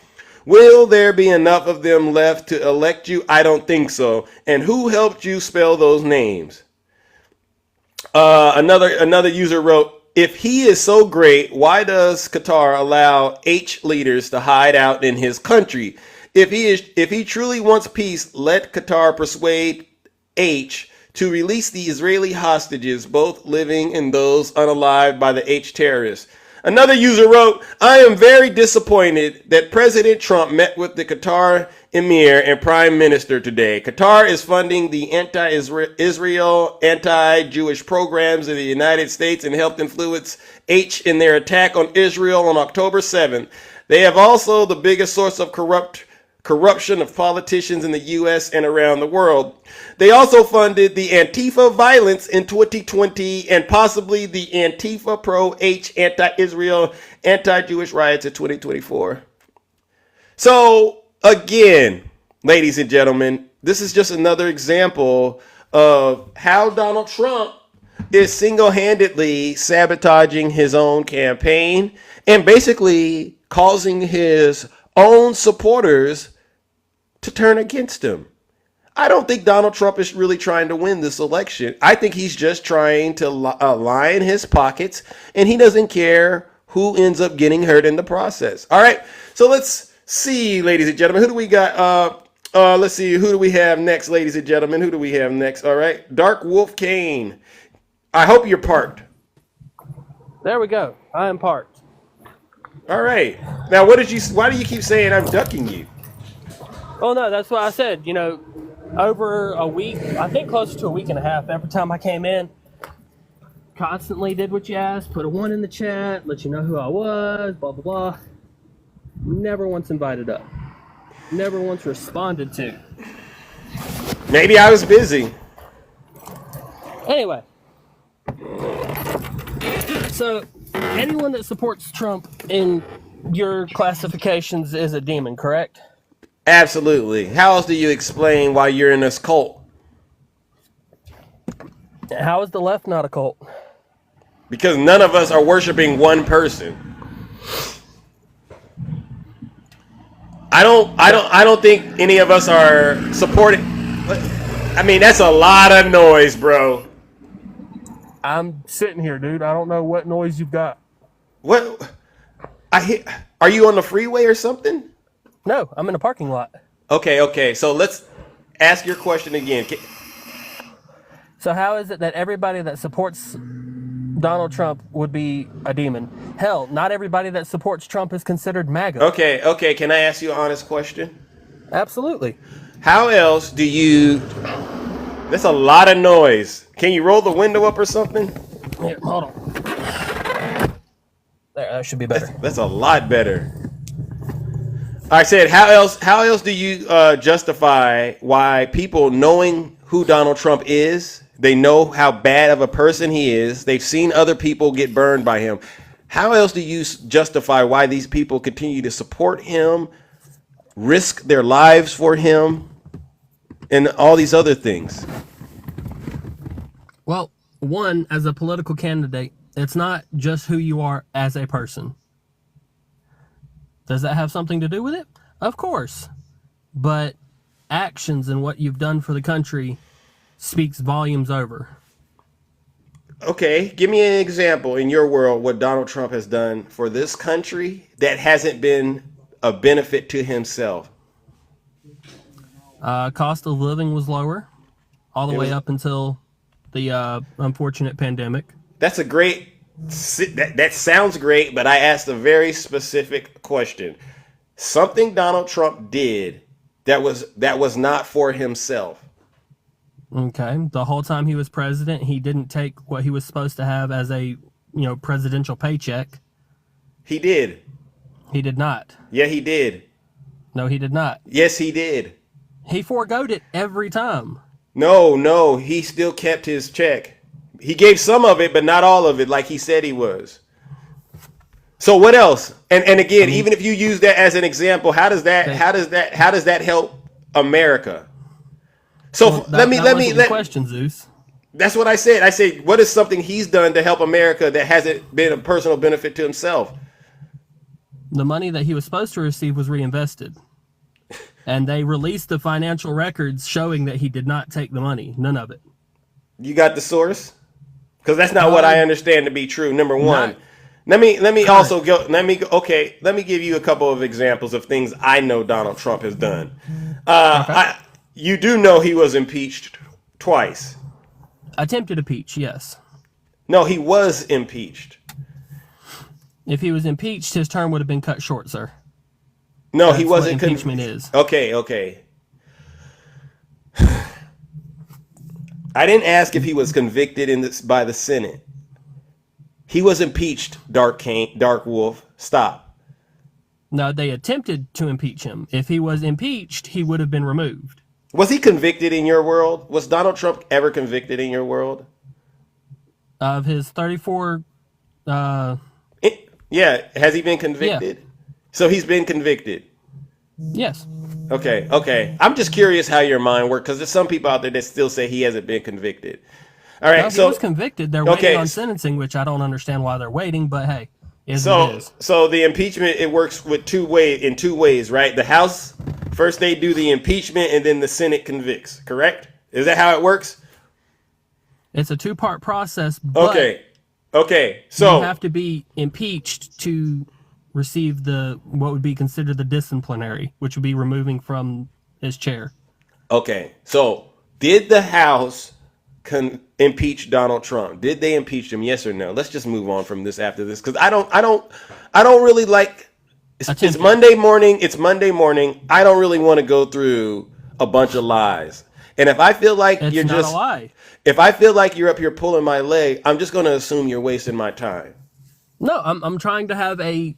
Will there be enough of them left to elect you? I don't think so. And who helped you spell those names?" Another user wrote, "If he is so great, why does Qatar allow H leaders to hide out in his country? If he truly wants peace, let Qatar persuade H to release the Israeli hostages, both living and those unalived by the H terrorists." Another user wrote, "I am very disappointed that President Trump met with the Qatar Emir and Prime Minister today. Qatar is funding the anti-Israel, anti-Jewish programs of the United States and helped influence H in their attack on Israel on October 7th. They have also the biggest source of corruption of politicians in the U.S. and around the world. They also funded the Antifa violence in 2020 and possibly the Antifa pro-H, anti-Israel, anti-Jewish riots in 2024. So, again, ladies and gentlemen, this is just another example of how Donald Trump is single-handedly sabotaging his own campaign and basically causing his own supporters to turn against him. I don't think Donald Trump is really trying to win this election. I think he's just trying to line his pockets, and he doesn't care who ends up getting hurt in the process. All right, so let's see, ladies and gentlemen, who do we got? Let's see, who do we have next, ladies and gentlemen? Who do we have next? All right, Dark Wolf Kane. I hope you're parked. There we go. I am parked. All right. Now, why do you keep saying I'm ducking you? Oh, no, that's what I said. Over a week, I think closer to a week and a half, every time I came in, constantly did what you asked, put a 1 in the chat, let you know who I was, blah, blah, blah. Never once invited up. Never once responded to. Maybe I was busy. Anyway. So, anyone that supports Trump in your classifications is a demon, correct? Absolutely. How else do you explain why you're in this cult? How is the left not a cult? Because none of us are worshiping one person. I don't think any of us are supporting. I mean, that's a lot of noise, bro. I'm sitting here, dude. I don't know what noise you've got. What? Are you on the freeway or something? No, I'm in a parking lot. Okay. So let's ask your question again. So how is it that everybody that supports Donald Trump would be a demon? Hell, not everybody that supports Trump is considered MAGA. Okay. Can I ask you an honest question? Absolutely. How else do you... That's a lot of noise. Can you roll the window up or something? Here, hold on. There, that should be better. That's a lot better. I said, how else do you justify why people knowing who Donald Trump is, they know how bad of a person he is, they've seen other people get burned by him. How else do you justify why these people continue to support him, risk their lives for him, and all these other things? Well, one, as a political candidate, it's not just who you are as a person. Does that have something to do with it? Of course. But actions and what you've done for the country speaks volumes over. Okay, give me an example in your world what Donald Trump has done for this country that hasn't been a benefit to himself. Cost of living was lower all the way up until the unfortunate pandemic. That's a great, that sounds great, but I asked a very specific question. Something Donald Trump did that was not for himself. Okay. The whole time he was president, he didn't take what he was supposed to have as a, presidential paycheck. He did. He did not. Yeah, he did. No, he did not. Yes, he did. He foregoed it every time. No, he still kept his check. He gave some of it, but not all of it, like he said he was. So what else? And again, even if you use that as an example, how does that help America? So let me question, Zeus. That's what I said. I said, what is something he's done to help America that hasn't been a personal benefit to himself? The money that he was supposed to receive was reinvested. And they released the financial records showing that he did not take the money. None of it. You got the source? Because that's not what I understand to be true. Number one. Let me also go. Let me give you a couple of examples of things I know Donald Trump has done. You do know he was impeached twice. Attempted impeach, yes. No, he was impeached. If he was impeached, his term would have been cut short, sir. No, That's he wasn't. What impeachment is. Okay. I didn't ask if he was convicted by the Senate. He was impeached, Dark Wolf. Stop. No, they attempted to impeach him. If he was impeached, he would have been removed. Was he convicted in your world? Was Donald Trump ever convicted in your world? Of his 34... yeah, has he been convicted? Yeah. So he's been convicted? Yes. Okay. I'm just curious how your mind works, because there's some people out there that still say he hasn't been convicted. All right, he was convicted. They're waiting on sentencing, which I don't understand why they're waiting, but hey, So the impeachment, it works in two ways, right? The House, first they do the impeachment, and then the Senate convicts, correct? Is that how it works? It's a two-part process, but okay. So you have to be impeached to receive what would be considered the disciplinary, which would be removing from his chair. Okay, so did the House impeach Donald Trump? Did they impeach him? Yes or no? Let's just move on from this after this, because I don't really like. It's Monday morning. I don't really want to go through a bunch of lies. And if I feel like it's not a lie. If I feel like you're up here pulling my leg, I'm just going to assume you're wasting my time. No, I'm trying to have a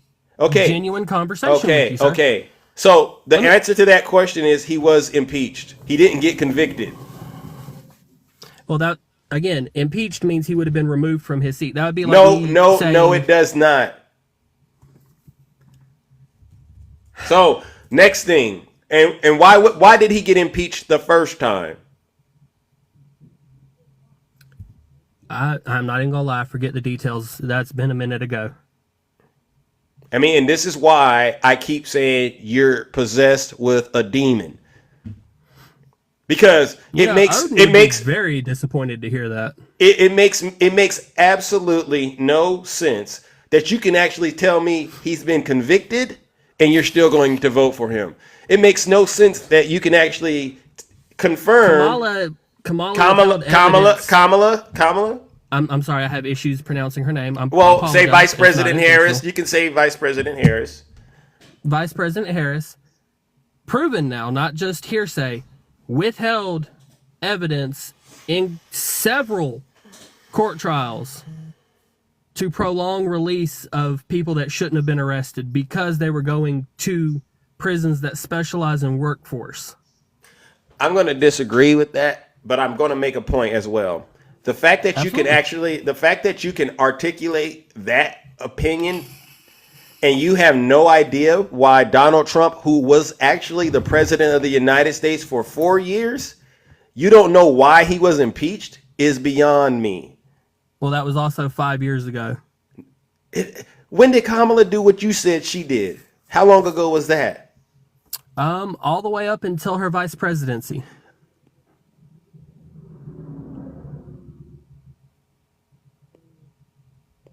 genuine conversation with you, sir. Okay. So the answer to that question is he was impeached. He didn't get convicted. Well, that again, impeached means he would have been removed from his seat. That would be like no, it does not. So next thing, and why did he get impeached the first time? I'm not even gonna lie. I forget the details. That's been a minute ago. I mean, and this is why I keep saying you're possessed with a demon. Because it makes very disappointed to hear that. It makes absolutely no sense that you can actually tell me he's been convicted and you're still going to vote for him. It makes no sense that you can actually confirm Kamala. I'm sorry, I have issues pronouncing her name. Say Vice President Harris. You can say Vice President Harris. Vice President Harris, proven now, not just hearsay, withheld evidence in several court trials to prolong release of people that shouldn't have been arrested because they were going to prisons that specialize in workforce. I'm going to disagree with that, but I'm going to make a point as well. The fact that you can articulate that opinion and you have no idea why Donald Trump, who was actually the president of the United States for 4 years, you don't know why he was impeached is beyond me. Well, that was also 5 years ago. When did Kamala do what you said she did? How long ago was that? All the way up until her vice presidency.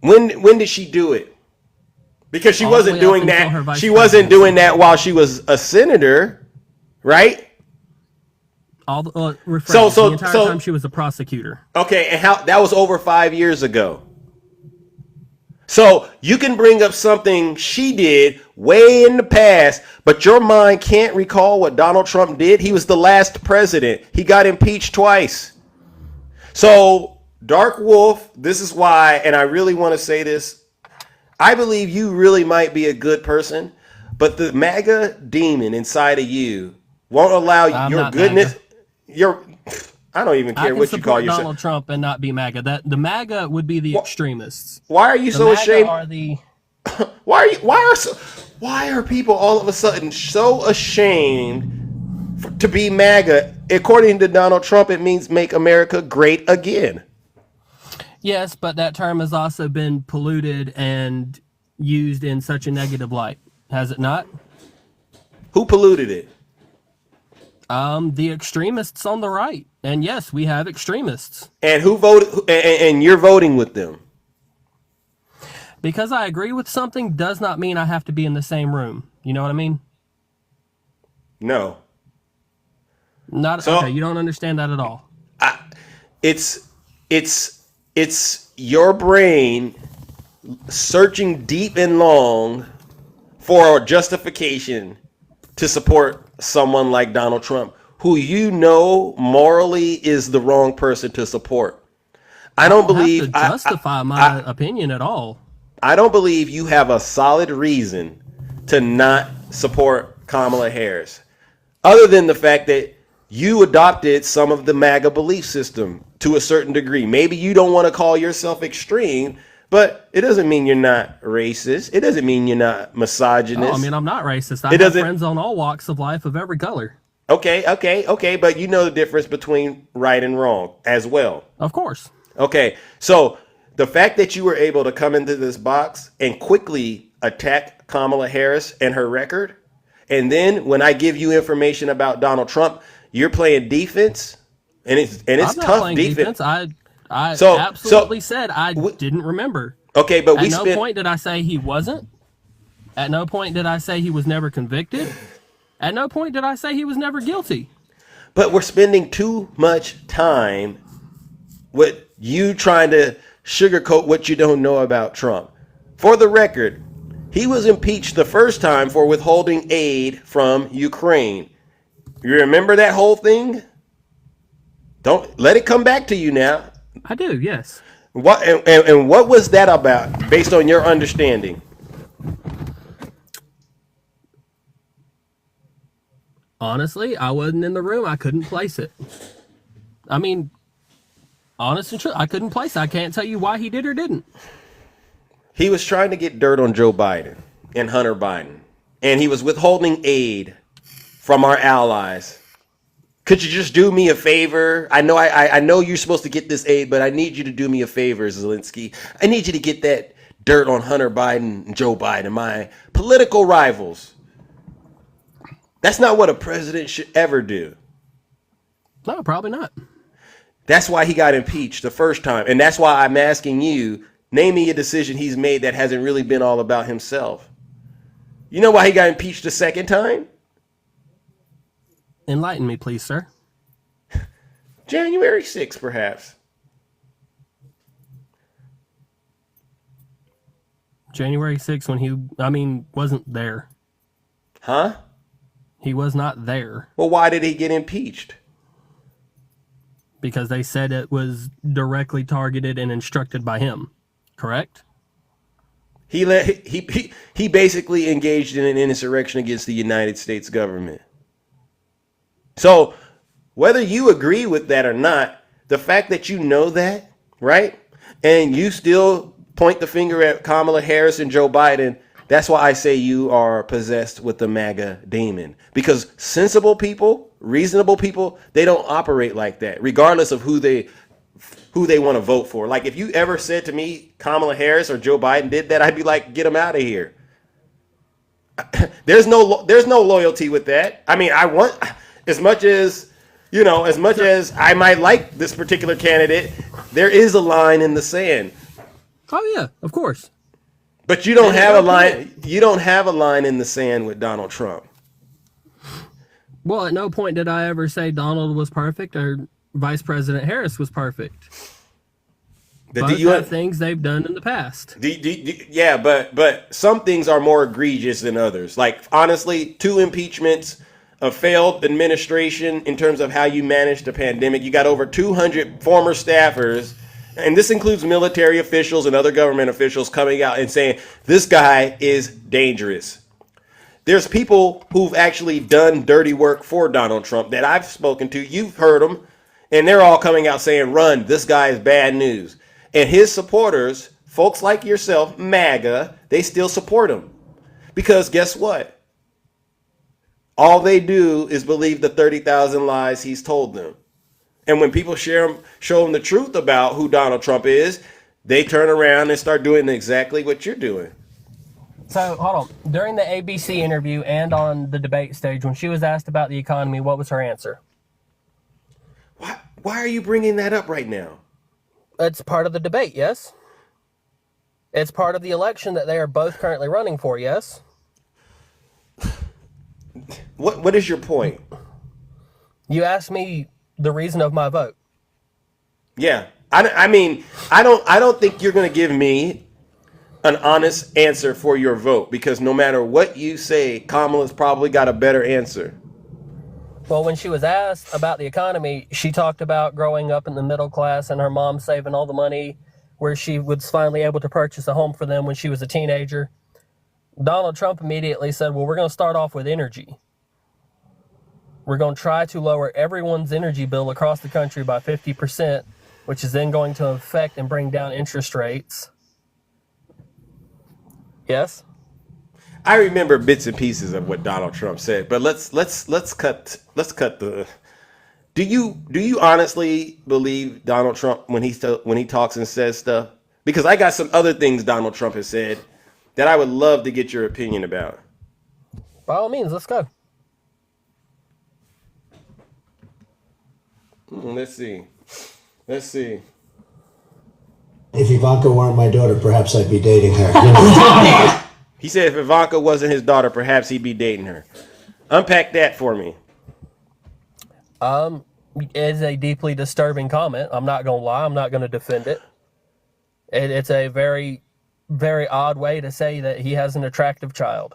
When did she do it? Because she All the wasn't way up doing until her that. vice She wasn't presidency. doing that while she was a senator, right? All the So- the entire so- time she was a prosecutor. Okay, and how that was over 5 years ago. So you can bring up something she did way in the past, but your mind can't recall what Donald Trump did. He was the last president. He got impeached twice. So, Dark Wolf, this is why, and I really want to say this. I believe you really might be a good person, but the MAGA demon inside of you won't allow I'm your not goodness. I don't even I care can what you call support yourself. Donald Trump and not be MAGA. The MAGA would be the extremists. Why are you The so MAGA ashamed? are the Why are people all of a sudden so ashamed to be MAGA? According to Donald Trump, it means make America great again. Yes, but that term has also been polluted and used in such a negative light, has it not? Who polluted it? The extremists on the right, and yes, we have extremists. And who voted? And you're voting with them. Because I agree with something does not mean I have to be in the same room. You know what I mean? No. Not So- okay. You don't understand that at all. It's your brain searching deep and long for a justification to support someone like Donald Trump, who you know morally is the wrong person to support. I don't believe have to justify my opinion at all. I don't believe you have a solid reason to not support Kamala Harris, other than the fact that you adopted some of the MAGA belief system to a certain degree. Maybe you don't want to call yourself extreme, but it doesn't mean you're not racist. It doesn't mean you're not misogynist. Oh, I mean, I'm not racist. I It have doesn't- friends on all walks of life of every color. Okay, but you know the difference between right and wrong as well. Of course. Okay, so the fact that you were able to come into this box and quickly attack Kamala Harris and her record, and then when I give you information about Donald Trump, you're playing defense, and it's I'm not tough playing defense. I So- absolutely said I didn't remember. Okay, but we At no spent. point did I say he wasn't. At no point did I say he was never convicted. At no point did I say he was never guilty. But we're spending too much time with you trying to sugarcoat what you don't know about Trump. For the record, he was impeached the first time for withholding aid from Ukraine. You remember that whole thing? Don't let it come back to you now. I do, yes. What and what was that about, based on your understanding? Honestly, I wasn't in the room. I couldn't place it. I mean, honest and true, I couldn't place it. I can't tell you why he did or didn't. He was trying to get dirt on Joe Biden and Hunter Biden, and he was withholding aid from our allies. Could you just do me a favor? I know I know you're supposed to get this aid, but I need you to do me a favor, Zelensky. I need you to get that dirt on Hunter Biden and Joe Biden, my political rivals. That's not what a president should ever do. No, probably not. That's why he got impeached the first time. And that's why I'm asking you, name me a decision he's made that hasn't really been all about himself. You know why he got impeached the second time? Enlighten me, please, sir. January 6th, perhaps. January 6th when he, wasn't there. Huh? He was not there Well, why did he get impeached? because they said it was directly targeted and instructed by him. Correct? He basically engaged in an insurrection against the United States government. So, whether you agree with that or not, the fact that you know that, right? And you still point the finger at Kamala Harris and Joe Biden, that's why I say you are possessed with the MAGA demon. Because sensible people, reasonable people, they don't operate like that, regardless of who they want to vote for. Like if you ever said to me Kamala Harris or Joe Biden did that, I'd be like, get them out of here. there's no loyalty with that. I mean, I want as much as I might like this particular candidate, there is a line in the sand. Oh yeah, of course. But you don't have a line. You don't have a line in the sand with Donald Trump. Well, at no point did I ever say Donald was perfect or Vice President Harris was perfect. Both have things they've done in the past. Yeah, but some things are more egregious than others. Like, honestly, 2 impeachments, a failed administration in terms of how you managed the pandemic. You got over 200 former staffers, and this includes military officials and other government officials coming out and saying, this guy is dangerous. There's people who've actually done dirty work for Donald Trump that I've spoken to. You've heard them, and they're all coming out saying, run, this guy is bad news. And his supporters, folks like yourself, MAGA, they still support him. Because guess what? All they do is believe the 30,000 lies he's told them. And when people show them the truth about who Donald Trump is, they turn around and start doing exactly what you're doing. So, hold on. During the ABC interview and on the debate stage, when she was asked about the economy, what was her answer? Why are you bringing that up right now? It's part of the debate, yes? It's part of the election that they are both currently running for, yes? What is your point? You asked me the reason of my vote. Yeah. I mean, I don't think you're going to give me an honest answer for your vote, because no matter what you say, Kamala's probably got a better answer. Well, when she was asked about the economy, she talked about growing up in the middle class and her mom saving all the money where she was finally able to purchase a home for them when she was a teenager. Donald Trump immediately said, well, we're going to start off with energy. We're going to try to lower everyone's energy bill across the country by 50%, which is then going to affect and bring down interest rates. Yes? I remember bits and pieces of what Donald Trump said, but let's cut the. Do you honestly believe Donald Trump when he talks and says stuff? Because I got some other things Donald Trump has said that I would love to get your opinion about. By all means, let's go. Let's see. If Ivanka weren't my daughter, perhaps I'd be dating her. He said if Ivanka wasn't his daughter, perhaps he'd be dating her. Unpack that for me. It's a deeply disturbing comment. I'm not going to lie. I'm not going to defend it. It's a very, very odd way to say that he has an attractive child.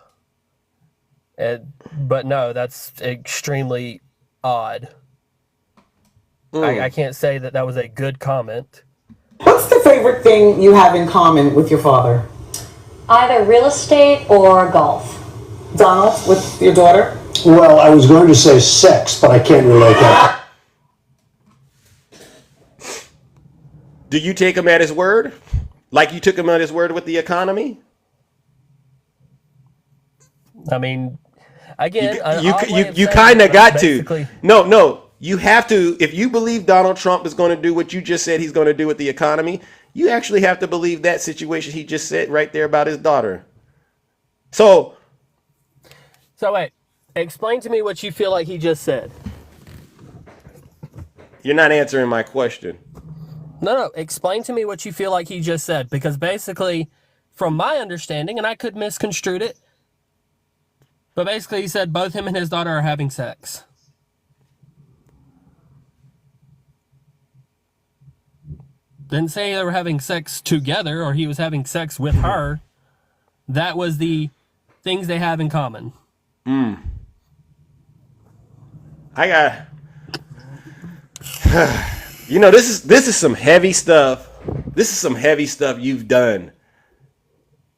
But no, that's extremely odd. I can't say that was a good comment. What's the favorite thing you have in common with your father? Either real estate or golf. Donald, with your daughter? Well, I was going to say sex, but I can't relate that. Do you take him at his word? Like you took him at his word with the economy? I mean, again, you kind of got to. No. You have to. If you believe Donald Trump is going to do what you just said he's going to do with the economy, you actually have to believe that situation he just said right there about his daughter. So wait, explain to me what you feel like he just said. You're not answering my question. No, explain to me what you feel like he just said, because basically, from my understanding, and I could misconstrue it, but basically he said both him and his daughter are having sex. Didn't say they were having sex together or he was having sex with her. That was the things they have in common. I got. This is some heavy stuff. This is some heavy stuff you've done.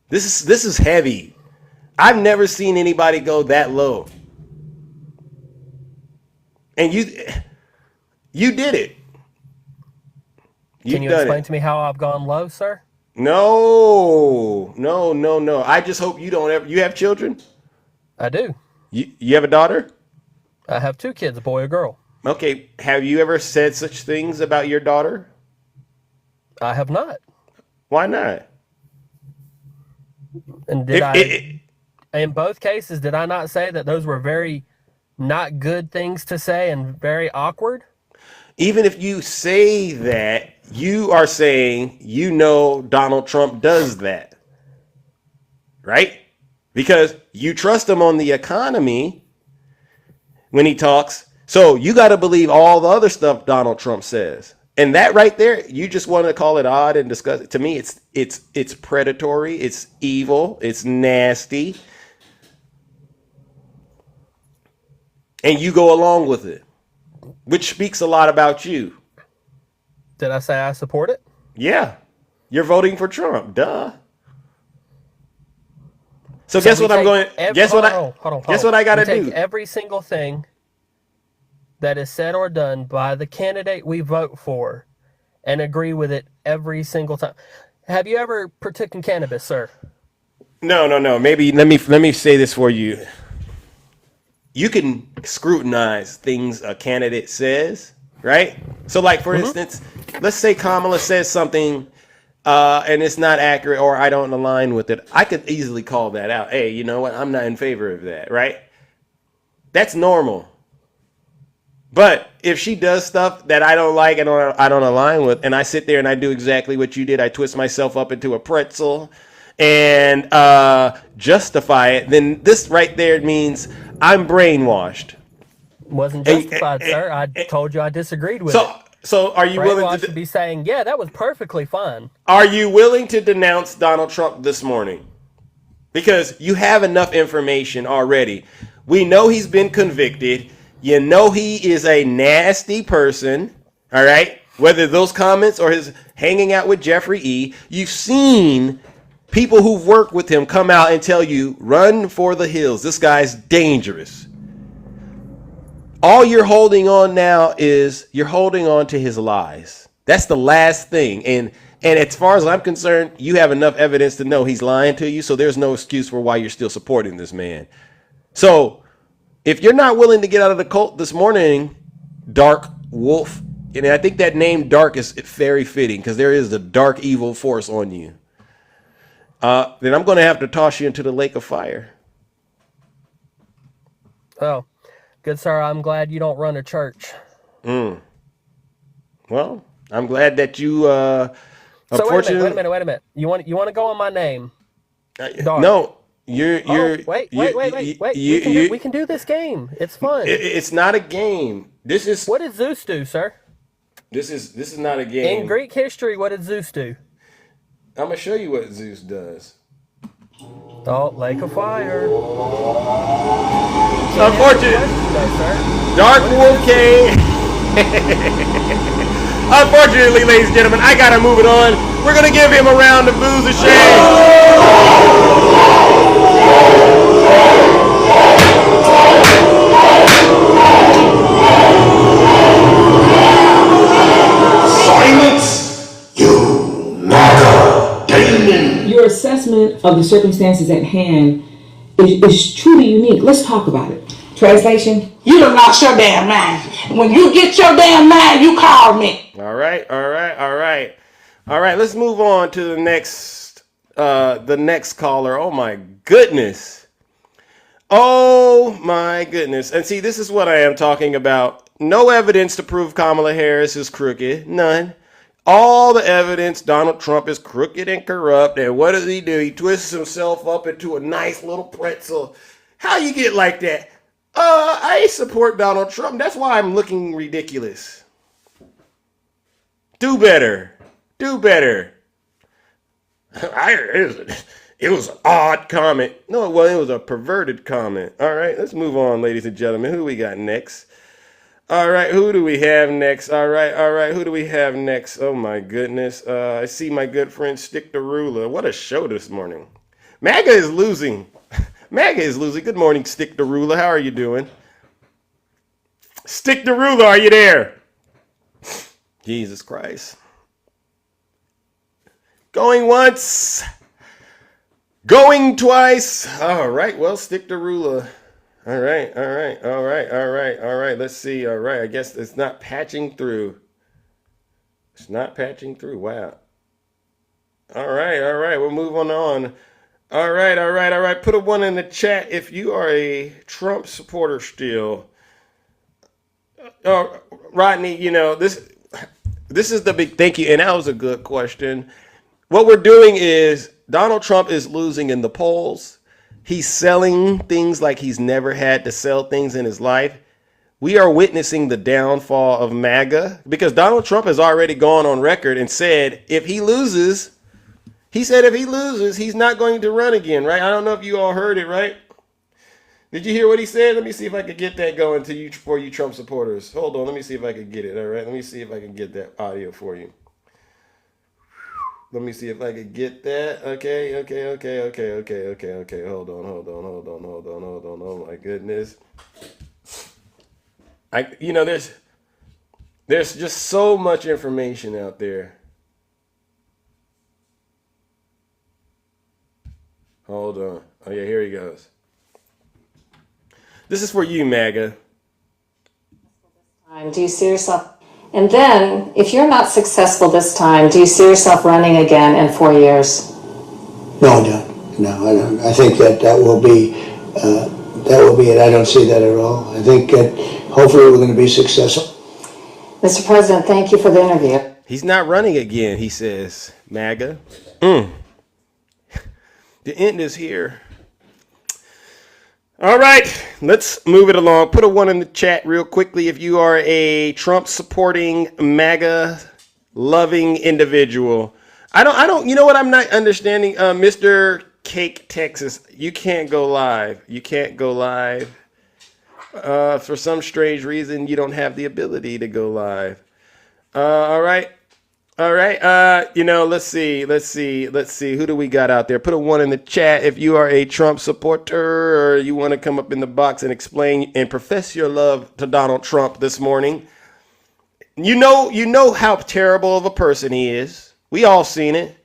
This is heavy. I've never seen anybody go that low. And you did it. Can you explain to me how I've gone low, sir? No. I just hope you don't ever. You have children? I do. You have a daughter? I have 2 kids, a boy and a girl. Okay. Have you ever said such things about your daughter? I have not. Why not? And In both cases, did I not say that those were very not good things to say and very awkward? Even if you say that, you are saying Donald Trump does that, right? Because you trust him on the economy when he talks. So you got to believe all the other stuff Donald Trump says. And that right there, you just want to call it odd and disgusting. To me, it's predatory, it's evil, it's nasty. And you go along with it, which speaks a lot about you. Did I say I support it? Yeah. You're voting for Trump. Duh. So So guess we what I'm take going every, guess what hold I on, guess what I got We to take do. every single thing that is said or done by the candidate we vote for and agree with it every single time. Have you ever partook in cannabis, sir? No. Maybe let me say this for you. You can scrutinize things a candidate says, right? So like for instance, let's say Kamala says something and it's not accurate or I don't align with it. I could easily call that out. Hey, you know what? I'm not in favor of that, right? That's normal. But if she does stuff that I don't like and I don't align with, and I sit there and I do exactly what you did, I twist myself up into a pretzel and justify it, then this right there means I'm brainwashed. Wasn't justified, sir. I told you I disagreed with it. So are you willing Brainwash to should be saying, yeah, that was perfectly fine. Are you willing to denounce Donald Trump this morning? Because you have enough information already. We know he's been convicted. You know he is a nasty person. All right. Whether those comments or his hanging out with Jeffrey E. You've seen people who've worked with him come out and tell you, run for the hills. This guy's dangerous. All you're holding on now is you're holding on to his lies. That's the last thing. And as far as I'm concerned, you have enough evidence to know he's lying to you. So there's no excuse for why you're still supporting this man. So if you're not willing to get out of the cult this morning, Dark Wolf, and I think that name Dark is very fitting because there is a dark evil force on you. Then I'm going to have to toss you into the lake of fire. Oh, good sir. I'm glad you don't run a church. Well, I'm glad that you. So Unfortunately, wait a minute. You want to go on my name? Dark. No, you're. Wait. We can do this game. It's fun. It's not a game. This is. What did Zeus do, sir? This is not a game. In Greek history, what did Zeus do? I'm gonna show you what Zeus does. Oh, lake of fire. Unfortunate. Dark Wolf K. Unfortunately, ladies and gentlemen, I gotta move it on. We're gonna give him a round of booze of shame. Silence, you MAGA demon. Your assessment of the circumstances at hand is truly unique. Let's talk about it. Translation? You done lost your damn mind. When you get your damn mind, you call me. All right. Let's move on to the next caller. Oh my goodness. And see, this is what I am talking about. No evidence to prove Kamala Harris is crooked. None. All the evidence Donald Trump is crooked and corrupt. And what does he do? He twists himself up into a nice little pretzel. How you get like that? I support Donald Trump. That's why I'm looking ridiculous. Do better. It was an odd comment. No, it was a perverted comment. All right, let's move on, ladies and gentlemen. Who we got next? All right, who do we have next? All right, who do we have next? Oh my goodness. I see my good friend Stick the Ruler. What a show this morning. MAGA is losing. Good morning, Stick the Ruler. How are you doing? Stick the Ruler, are you there? Jesus Christ. Going once. Going twice. All right, well, Stick the Ruler. All right. Let's see. All right, I guess it's not patching through. Wow. All right. We'll move on. All right, all right, all right. Put a 1 in the chat if you are a Trump supporter still. Rodney, you know, this is the big thank you, and that was a good question. What we're doing is Donald Trump is losing in the polls. He's selling things like he's never had to sell things in his life. We are witnessing the downfall of MAGA because Donald Trump has already gone on record and said if he loses, he's not going to run again, right? I don't know if you all heard it, right? Did you hear what he said? Let me see if I could get that going to you for you Trump supporters. Hold on, let me see if I can get it. All right, let me see if I can get that audio for you. Let me see if I can get that. Okay. Hold on. Oh my goodness. There's just so much information out there. Hold on. Oh yeah, here he goes. This is for you, MAGA. Do you see yourself? And then, if you're not successful this time, do you see yourself running again in 4 years? No, I don't. No, I don't. I think that will be it. I don't see that at all. I think that hopefully we're going to be successful. Mr. President, thank you for the interview. He's not running again, he says, MAGA. The end is here. All right, let's move it along. Put a 1 in the chat real quickly if you are a Trump supporting, MAGA loving individual. I don't, you know what I'm not understanding? Mr. Cake, Texas, you can't go live. For some strange reason, you don't have the ability to go live. All right. Let's see. Who do we got out there? Put a 1 in the chat if you are a Trump supporter or you want to come up in the box and explain and profess your love to Donald Trump this morning. You know how terrible of a person he is. We all seen it.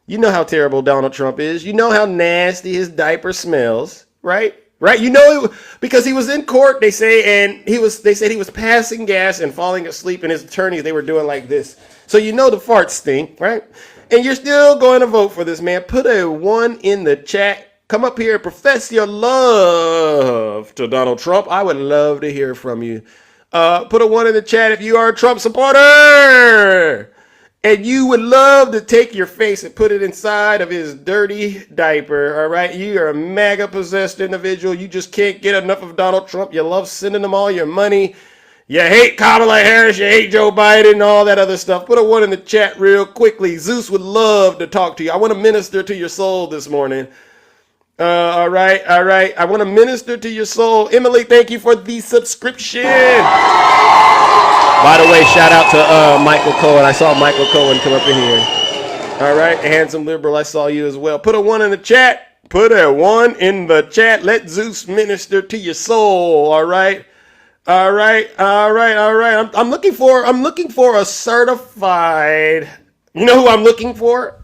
You know how terrible Donald Trump is. You know how nasty his diaper smells, right? Right? You know, because he was in court, they said he was passing gas and falling asleep, and his attorneys, they were doing like this. So you know the farts stink, right? And you're still going to vote for this man. Put a 1 in the chat. Come up here and profess your love to Donald Trump. I would love to hear from you. Put a 1 in the chat if you are a Trump supporter. And you would love to take your face and put it inside of his dirty diaper, all right? You are a MAGA-possessed individual. You just can't get enough of Donald Trump. You love sending him all your money. You hate Kamala Harris. You hate Joe Biden and all that other stuff. Put a 1 in the chat real quickly. Zeus would love to talk to you. I want to minister to your soul this morning. All right. I want to minister to your soul. Emily, thank you for the subscription. By the way, shout out to Michael Cohen. I saw Michael Cohen come up in here. All right, handsome liberal, I saw you as well. Put a 1 in the chat. Put a 1 in the chat. Let Zeus minister to your soul. All right. I'm looking for a certified. You know who I'm looking for?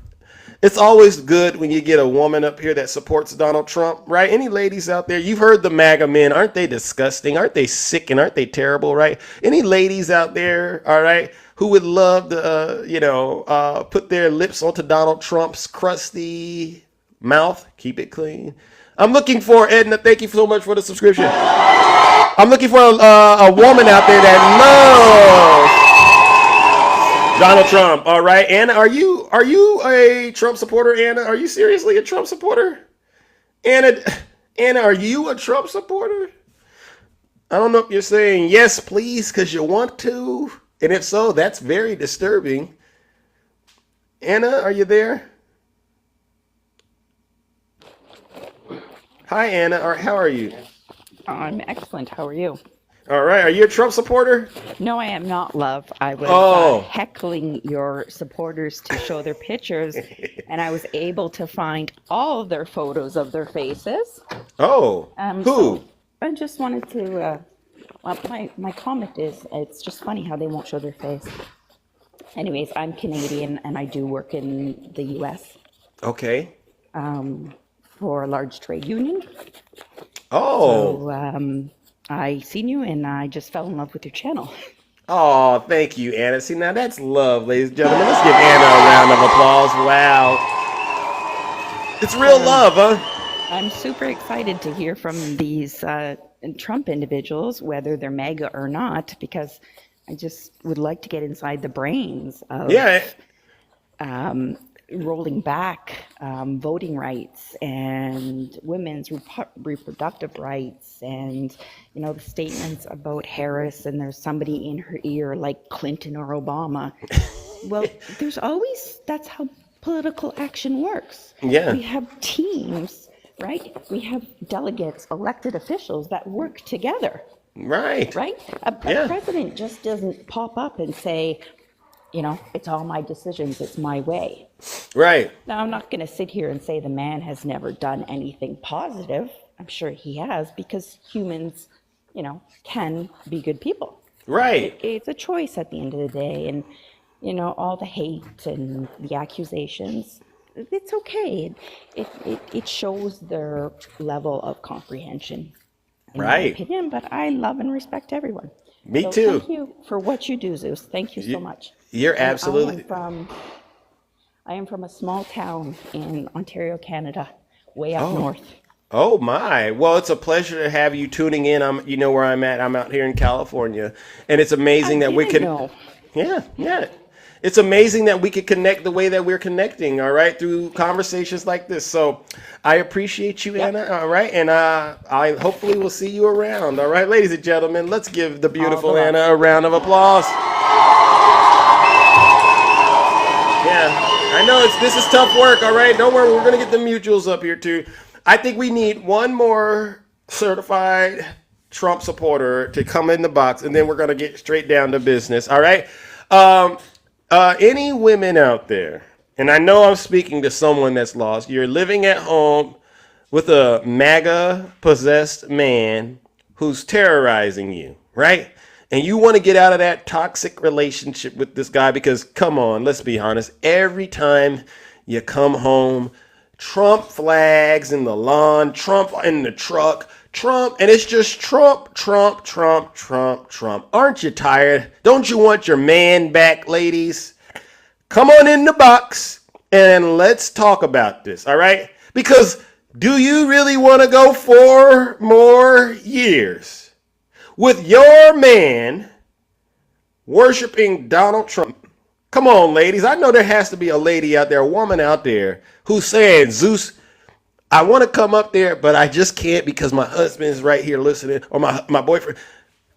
It's always good when you get a woman up here that supports Donald Trump, right? Any ladies out there? You've heard the MAGA men. Aren't they disgusting? Aren't they sick? And aren't they terrible, right? Any ladies out there, all right, who would love to, put their lips onto Donald Trump's crusty mouth? Keep it clean. I'm looking for, Edna, thank you so much for the subscription. I'm looking for a woman out there that loves Donald Trump. All right, Anna, are you a Trump supporter? Anna, are you seriously a Trump supporter? Anna, are you a Trump supporter? I don't know if you're saying yes, please, because you want to, and if so, that's very disturbing. Anna, are you there? Hi, Anna. How are you? I'm excellent. How are you? All right. Are you a Trump supporter? No, I am not, love. I was heckling your supporters to show their pictures, and I was able to find all of their photos of their faces. Oh, who? So I just wanted to, my comment is, it's just funny how they won't show their face. Anyways, I'm Canadian, and I do work in the U.S. Okay. For a large trade union. Oh. So, I seen you and I just fell in love with your channel. Oh, thank you, Anna. See, now that's love, ladies and gentlemen. Let's give Anna a round of applause. Wow. It's real love, huh? I'm super excited to hear from these Trump individuals, whether they're MAGA or not, because I just would like to get inside the brains of rolling back voting rights and women's reproductive rights, and the statements about Harris, and there's somebody in her ear like Clinton or Obama. Well, that's how political action works. Yeah. We have teams, right? We have delegates, elected officials that work together. Right. Right? A president just doesn't pop up and say, it's all my decisions, it's my way. Right. Now, I'm not going to sit here and say the man has never done anything positive. I'm sure he has, because humans, can be good people. Right. It's a choice at the end of the day. And, all the hate and the accusations, it's okay. It shows their level of comprehension, in my opinion, but I love and respect everyone. Me too. Thank you for what you do, Zeus. Thank you so much. You're And absolutely. I am from a small town in Ontario, Canada, way up Oh. north. Oh my. Well, it's a pleasure to have you tuning in. You know where I'm at. I'm out here in California. And it's amazing that we didn't can know. Yeah. It's amazing that we could connect the way that we're connecting, all right, through conversations like this. So I appreciate you, Anna, all right? And I hopefully will see you around, all right? Ladies and gentlemen, let's give the beautiful Anna a round of applause. Yeah, I know this is tough work, all right? Don't worry, we're going to get the mutuals up here too. I think we need one more certified Trump supporter to come in the box, and then we're going to get straight down to business, all right? Any women out there, and I know I'm speaking to someone that's lost, you're living at home with a MAGA possessed man who's terrorizing you, right? And you want to get out of that toxic relationship with this guy because, come on, let's be honest, every time you come home, Trump flags in the lawn, Trump in the truck, Trump, and it's just Trump, Trump, Trump, Trump, Trump. Aren't you tired? Don't you want your man back, ladies? Come on in the box and let's talk about this, all right? Because do you really want to go 4 more years with your man worshiping Donald Trump? Come on, ladies. I know there has to be a lady out there, a woman out there who's saying, Zeus, I want to come up there, but I just can't because my husband is right here listening, or my boyfriend.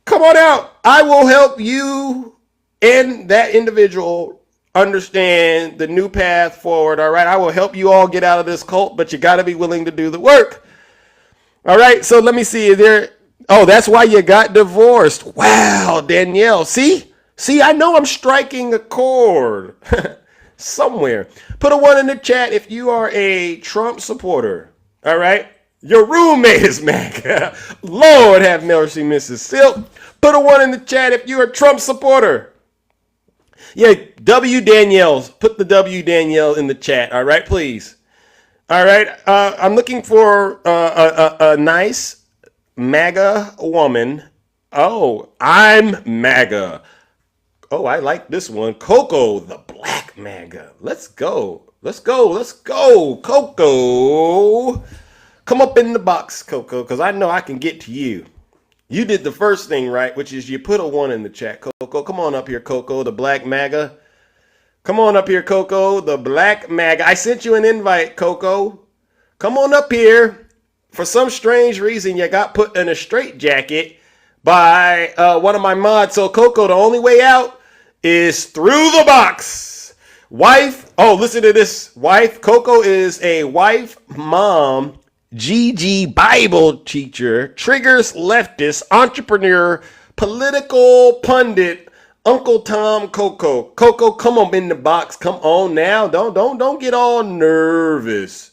Come on out. I will help you and that individual understand the new path forward, all right? I will help you all get out of this cult, but you got to be willing to do the work. All right, so let me see. Oh, that's why you got divorced. Wow, Danielle. See, I know I'm striking a chord somewhere. Put a 1 in the chat if you are a Trump supporter. All right. Your roommate is MAGA. Lord have mercy, Mrs. Silk. Put a 1 in the chat if you're a Trump supporter. Yeah, W Danielle. Put the W Danielle in the chat. All right, please. All right. I'm looking for a nice MAGA woman. Oh, I'm MAGA. Oh, I like this one. Coco, the black MAGA. Let's go. Coco. Come up in the box, Coco, because I know I can get to you. You did the first thing right, which is you put a 1 in the chat, Coco. Come on up here, Coco, the black MAGA. Come on up here, Coco, the black MAGA. I sent you an invite, Coco. Come on up here. For some strange reason, you got put in a straitjacket by one of my mods. So, Coco, the only way out is through the box. Wife, oh, listen to this. Wife, Coco is a wife, mom, GG Bible teacher, triggers leftist, entrepreneur, political pundit, Uncle Tom Coco. Coco, come on in the box. Come on now. Don't get all nervous.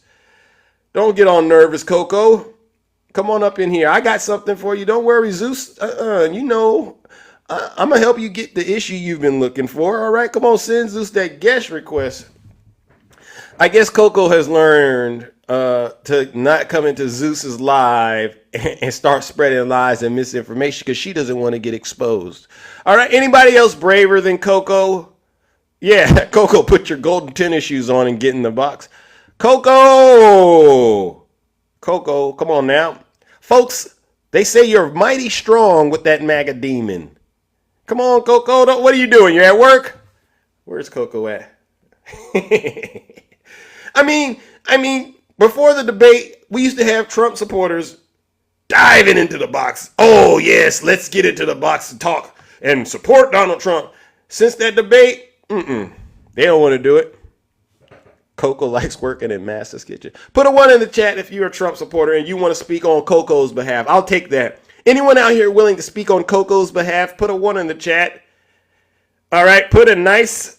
Don't get all nervous, Coco. Come on up in here. I got something for you. Don't worry, Zeus. I'm going to help you get the issue you've been looking for. All right, come on, send Zeus that guest request. I guess Coco has learned to not come into Zeus's live and start spreading lies and misinformation because she doesn't want to get exposed. All right, anybody else braver than Coco? Yeah, Coco, put your golden tennis shoes on and get in the box. Coco, come on now. Folks, they say you're mighty strong with that MAGA demon. Come on, Coco. What are you doing? You're at work? Where's Coco at? I mean, before the debate, we used to have Trump supporters diving into the box. Oh, yes, let's get into the box and talk and support Donald Trump. Since that debate, they don't want to do it. Coco likes working in Master's Kitchen. Put a 1 in the chat if you're a Trump supporter and you want to speak on Coco's behalf. I'll take that. Anyone out here willing to speak on Coco's behalf, put a 1 in the chat. All right, put a nice,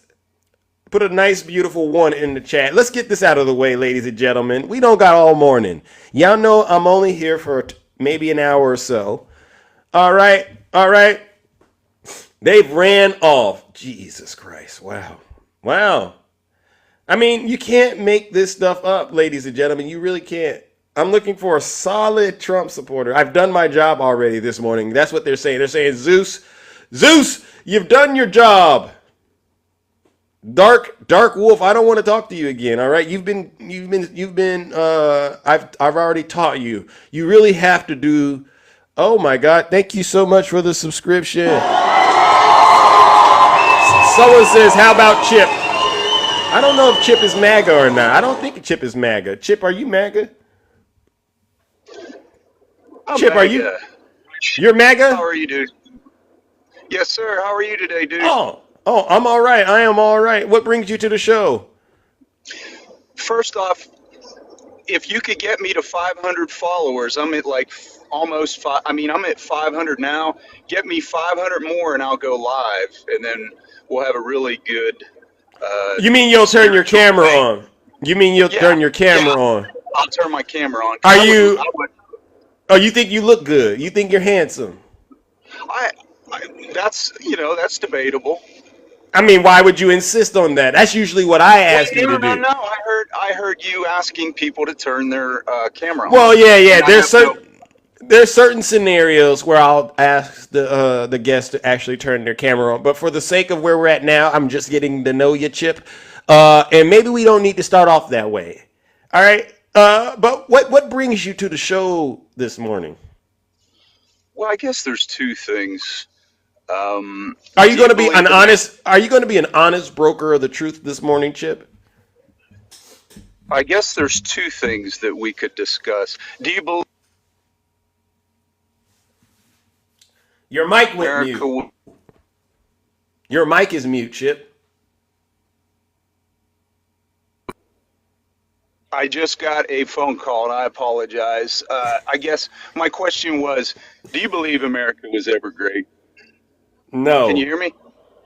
beautiful 1 in the chat. Let's get this out of the way, ladies and gentlemen. We don't got all morning. Y'all know I'm only here for maybe an hour or so. All right. They've ran off. Jesus Christ. Wow. I mean, you can't make this stuff up, ladies and gentlemen. You really can't. I'm looking for a solid Trump supporter. I've done my job already this morning. That's what they're saying. They're saying, Zeus, you've done your job. Dark Wolf, I don't want to talk to you again. All right, I've already taught you. You really have to do. Oh my God! Thank you so much for the subscription. Someone says, "How about Chip?" I don't know if Chip is MAGA or not. I don't think Chip is MAGA. Chip, are you MAGA? Chip, MAGA. Are you? You're MAGA? How are you, dude? Yes, sir. How are you today, dude? Oh, I'm all right. I am all right. What brings you to the show? First off, if you could get me to 500 followers, I'm at like almost five. I mean, I'm at 500 now. Get me 500 more, and I'll go live, and then we'll have a really good. You mean you'll turn your camera on? You mean you'll turn your camera on? I'll turn my camera on. Are you? Oh, you think you look good? You think you're handsome? That's debatable. I mean, why would you insist on that? That's usually what I ask you to do. No. I heard you asking people to turn their camera on. Well, yeah. There's certain scenarios where I'll ask the guest to actually turn their camera on. But for the sake of where we're at now, I'm just getting to know you, Chip. And maybe we don't need to start off that way. All right. But what brings you to the show this morning? Well, I guess there's two things. Are you going to be an honest broker of the truth this morning, Chip? I guess there's two things that we could discuss. Do you believe your mic went mute? Your mic is mute, Chip. I just got a phone call, and I apologize. I guess my question was, do you believe America was ever great? No. Can you hear me?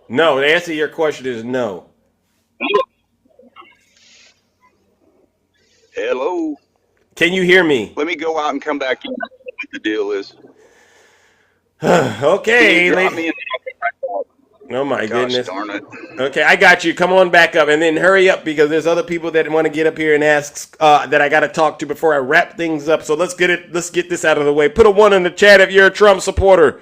No, the answer to your question is no. Hello? Can you hear me? Let me go out and come back in. What the deal is. Okay. Oh my goodness. Darn it. Okay, I got you. Come on back up, and then hurry up because there's other people that want to get up here and ask that I got to talk to before I wrap things up. So let's get this out of the way. Put a 1 in the chat if you're a Trump supporter.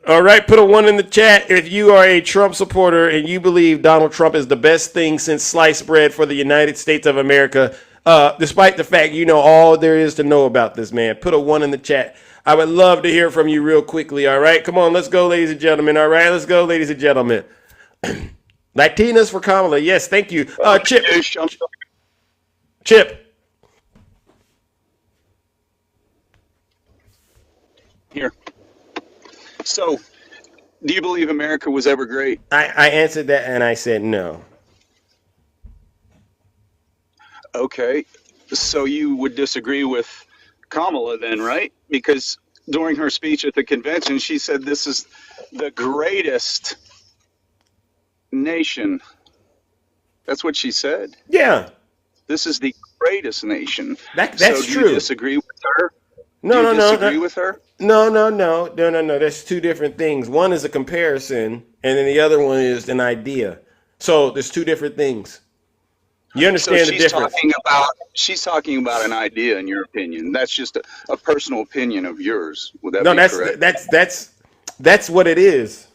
All right, put a 1 in the chat if you are a Trump supporter and you believe Donald Trump is the best thing since sliced bread for the United States of America, despite the fact you know all there is to know about this man. Put a 1 in the chat. I would love to hear from you real quickly, all right? Come on, let's go, ladies and gentlemen, all right? Let's go, ladies and gentlemen. Latinas for Kamala. Yes, thank you. Chip. Here. So, do you believe America was ever great? I answered that and I said no. Okay. So you would disagree with Kamala then, right? Because during her speech at the convention, she said this is the greatest nation. That's what she said. Yeah. This is the greatest nation. That's so do true. You disagree with her? No, do you no, disagree no. with her? No. That's two different things. One is a comparison, and then the other one is an idea. So there's two different things. You understand so the difference? She's talking about an idea, in your opinion. That's just a personal opinion of yours. Would that be correct? That's what it is.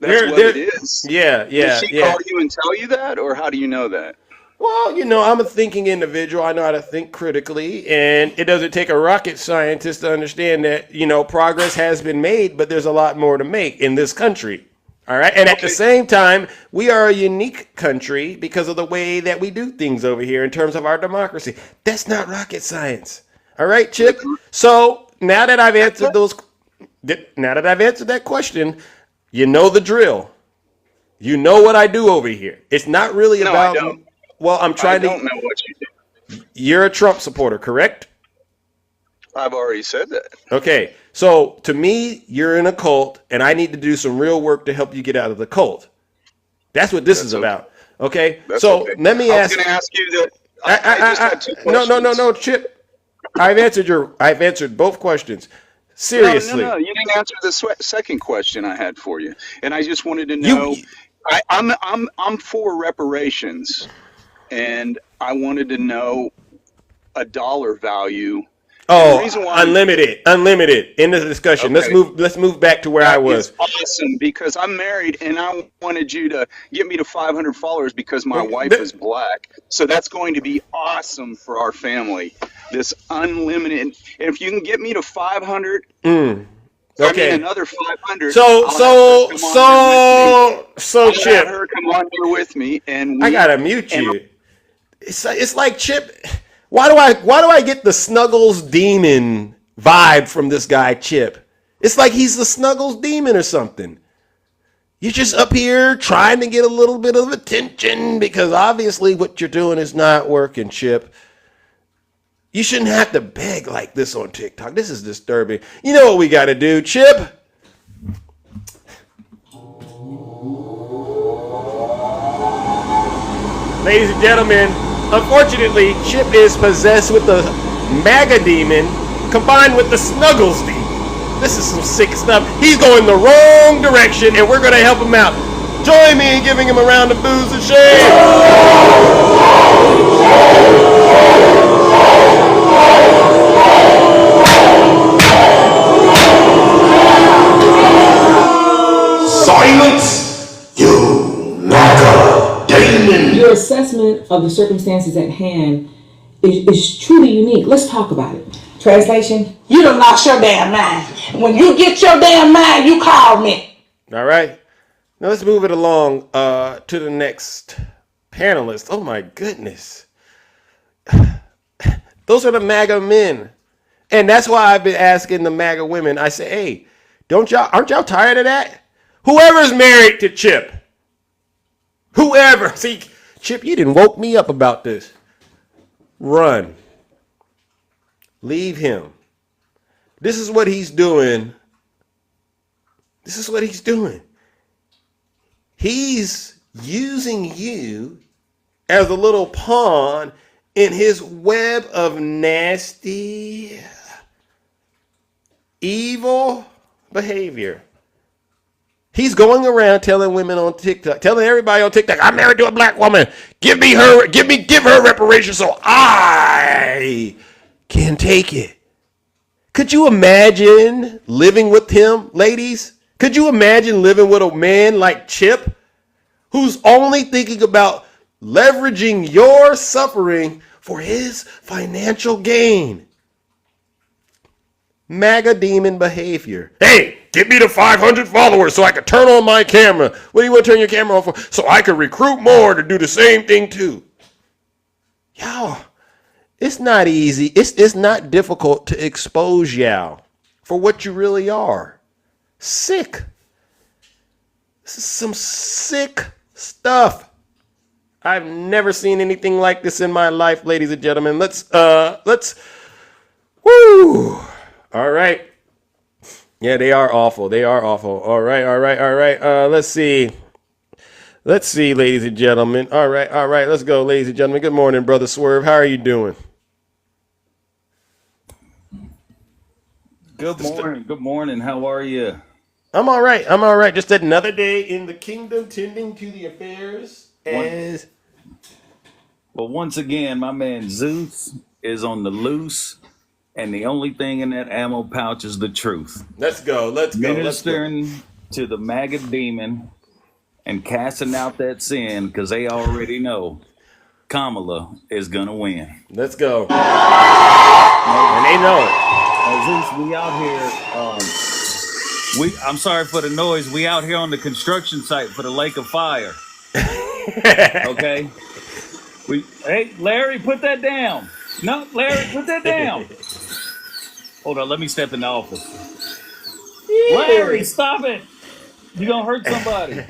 That's what it is. Yeah. Did she call you and tell you that, or how do you know that? Well, you know, I'm a thinking individual. I know how to think critically, and it doesn't take a rocket scientist to understand that, you know, progress has been made, but there's a lot more to make in this country. All right. And at the same time, we are a unique country because of the way that we do things over here in terms of our democracy. That's not rocket science. All right, Chip. So now that I've answered that question, you know the drill. You know what I do over here. It's not really No, about. I don't. Well, I'm I trying don't to. know what you do. You're a Trump supporter, correct? I've already said that. Okay. So to me, you're in a cult, and I need to do some real work to help you get out of the cult. That's what this is about. Okay. That's So okay. let me I was ask. going to ask you that. I just had two questions. No, Chip. I've answered both questions. Seriously. No. You didn't answer the second question I had for you, and I just wanted to know. I'm for reparations, and I wanted to know a dollar value. Oh, unlimited in the discussion. Okay. Let's move back to where I was. It's awesome because I'm married and I wanted you to get me to 500 followers because my wife is black. So that's going to be awesome for our family. This unlimited, and if you can get me to 500, Okay. I mean another 500. So Chip, her come on here with me, and I gotta mute you. It's like Chip. Why do I get the Snuggles demon vibe from this guy Chip? It's like he's the Snuggles demon or something. You're just up here trying to get a little bit of attention because obviously what you're doing is not working, Chip. You shouldn't have to beg like this on TikTok. This is disturbing. You know what we got to do, Chip? Ladies and gentlemen, unfortunately, Chip is possessed with the MAGA demon combined with the Snuggles demon. This is some sick stuff. He's going the wrong direction, and we're going to help him out. Join me in giving him a round of boos and shame. Silence, you MAGA demon. Your assessment of the circumstances at hand is truly unique. Let's talk about it. Translation? You done lost your damn mind. When you get your damn mind, you call me. All right. Now let's move it along to the next panelist. Oh my goodness. Those are the MAGA men. And that's why I've been asking the MAGA women. I say, hey, aren't y'all tired of that? Whoever's married to Chip. Whoever. See, Chip, you didn't woke me up about this. Run. Leave him. This is what he's doing. He's using you as a little pawn in his web of nasty, evil behavior. He's going around telling women on TikTok, telling everybody on TikTok, I'm married to a black woman. Give her reparations so I can take it. Could you imagine living with him, ladies? Could you imagine living with a man like Chip, who's only thinking about leveraging your suffering for his financial gain? MAGA demon behavior. Hey, get me to 500 followers so I can turn on my camera. What do you want to turn your camera on for? So I can recruit more to do the same thing too. Y'all, it's not easy. It's not difficult to expose y'all for what you really are. Sick. This is some sick stuff. I've never seen anything like this in my life, ladies and gentlemen. Let's woo. All right. Yeah, they are awful. All right. Let's see, ladies and gentlemen. All right. Let's go, ladies and gentlemen. Good morning, Brother Swerve. How are you doing? Good morning. How are you? I'm all right. Just another day in the kingdom, tending to the affairs as. Well, once again, my man Zeus is on the loose, and the only thing in that ammo pouch is the truth. Let's go. Ministering to the MAGA demon and casting out that sin because they already know Kamala is gonna win. Let's go. And they know it. Zeus, we out here. I'm sorry for the noise. We out here on the construction site for the Lake of Fire. Okay. Hey, Larry, put that down. No, Larry, put that down. Hold on, let me step in the office. Larry, stop it. You're gonna hurt somebody.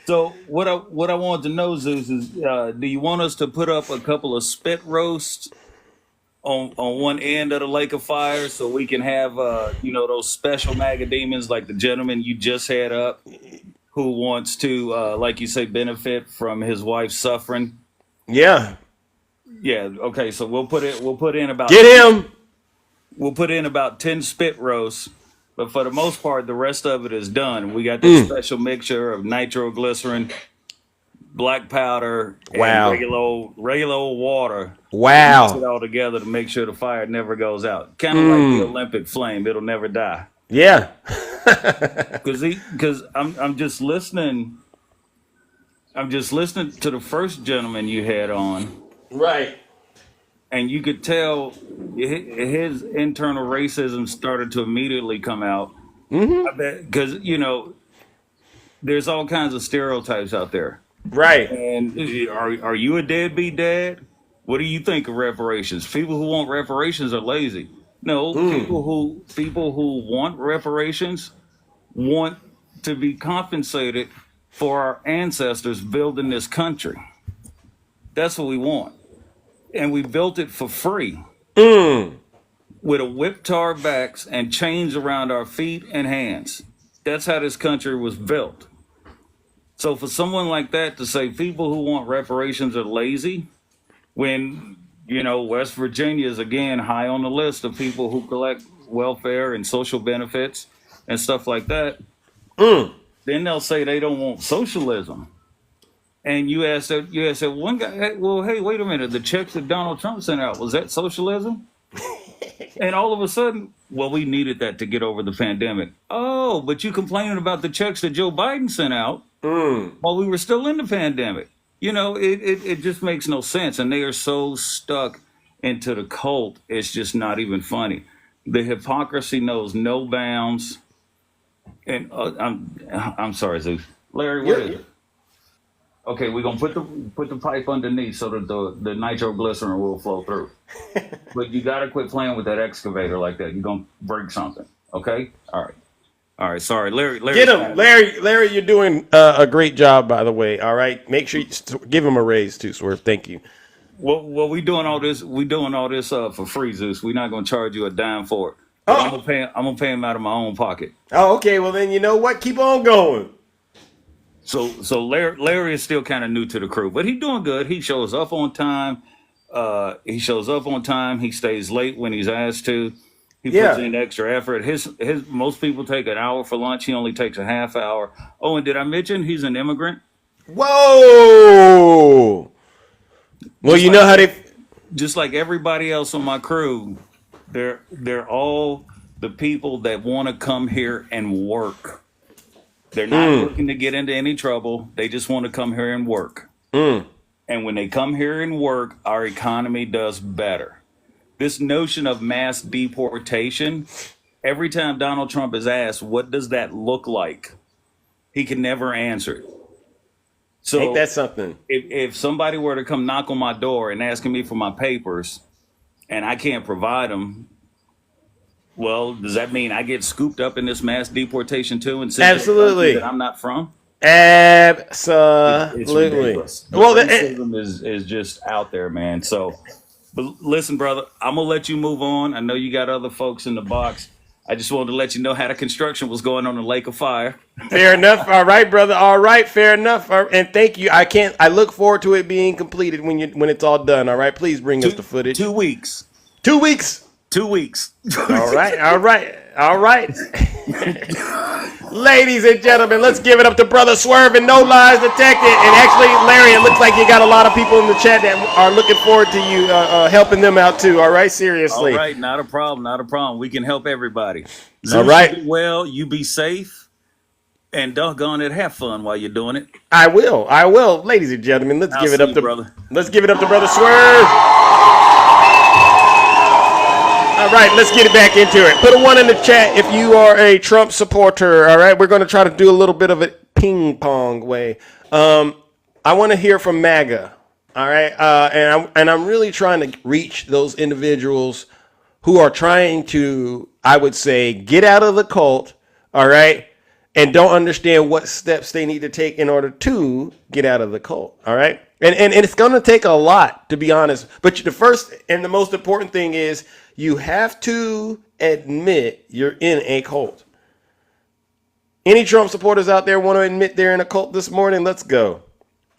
So what I wanted to know, Zeus, is do you want us to put up a couple of spit roasts on one end of the Lake of Fire so we can have those special magademons like the gentleman you just had up who wants to like you say benefit from his wife's suffering? Yeah. Yeah, okay, so we'll put in about We'll put in about 10 spit roasts, but for the most part the rest of it is done. We got this special mixture of nitroglycerin, black powder, and regular old water. Wow. Mix it all together to make sure the fire never goes out. Kind of like the Olympic flame, it'll never die. Yeah. Because I'm just listening. I'm just listening to the first gentleman you had on. Right. And you could tell his internal racism started to immediately come out. I bet because there's all kinds of stereotypes out there. Right. And are you a deadbeat dad? What do you think of reparations? People who want reparations are lazy. No, people who want reparations want to be compensated for our ancestors building this country. That's what we want. And we built it for free. With a whip to our backs and chains around our feet and hands. That's how this country was built. So for someone like that to say people who want reparations are lazy, when, West Virginia is again high on the list of people who collect welfare and social benefits and stuff like that, then they'll say they don't want socialism. And you asked one guy, hey, well, hey, wait a minute, the checks that Donald Trump sent out, was that socialism? And all of a sudden, well, we needed that to get over the pandemic. Oh, but you complaining about the checks that Joe Biden sent out while we were still in the pandemic. It just makes no sense. And they are so stuck into the cult, it's just not even funny. The hypocrisy knows no bounds. And I'm sorry, Zeus. Larry, what is it? Okay, we're gonna put the pipe underneath so that the nitroglycerin will flow through. But you gotta quit playing with that excavator like that. You're gonna break something. Okay? All right. Sorry, Larry. Get him, Larry. You're doing a great job, by the way. All right. Make sure you give him a raise too, Swerve. Thank you. Well, we doing all this. We doing all this for free, Zeus. We're not gonna charge you a dime for it. I'm gonna pay him out of my own pocket. Oh, okay. Well, then you know what? Keep on going. So Larry is still kind of new to the crew, but he's doing good. He shows up on time. He stays late when he's asked to. He puts in extra effort. His most people take an hour for lunch. He only takes a half hour. Oh, and did I mention he's an immigrant? Whoa! Well, you know how they just like everybody else on my crew, they're all the people that want to come here and work. They're not looking to get into any trouble. They just want to come here and work. And when they come here and work, our economy does better. This notion of mass deportation, every time Donald Trump is asked, what does that look like? He can never answer it. So ain't that something? If somebody were to come knock on my door and asking me for my papers and I can't provide them, well, does that mean I get scooped up in this mass deportation too? And absolutely that I'm not from? Absolutely. It's ridiculous. Racism is just out there, man. So, but listen, brother, I'm gonna let you move on. I know you got other folks in the box. I just wanted to let you know how the construction was going on the Lake of Fire. Fair enough. All right, brother. All right, fair enough. And thank you. I look forward to it being completed when it's all done. All right, please bring us the footage. 2 weeks. 2 weeks. 2 weeks. All right. Ladies and gentlemen, let's give it up to Brother Swerve and No Lies Detected. And actually, Larry, it looks like you got a lot of people in the chat that are looking forward to you helping them out too. All right, seriously. All right, not a problem. We can help everybody. All right. You be well, you be safe. And doggone it, have fun while you're doing it. I will. Ladies and gentlemen, let's I'll give it see up you, to brother. Brother Swerve. All right, let's get it back into it. Put a 1 in the chat if you are a Trump supporter. All right, we're going to try to do a little bit of it ping pong way. I want to hear from MAGA. All right, and I'm really trying to reach those individuals who are trying to, I would say, get out of the cult. All right, and don't understand what steps they need to take in order to get out of the cult. All right, and it's going to take a lot, to be honest. But the first and the most important thing is you have to admit you're in a cult. Any Trump supporters out there want to admit they're in a cult this morning? Let's go.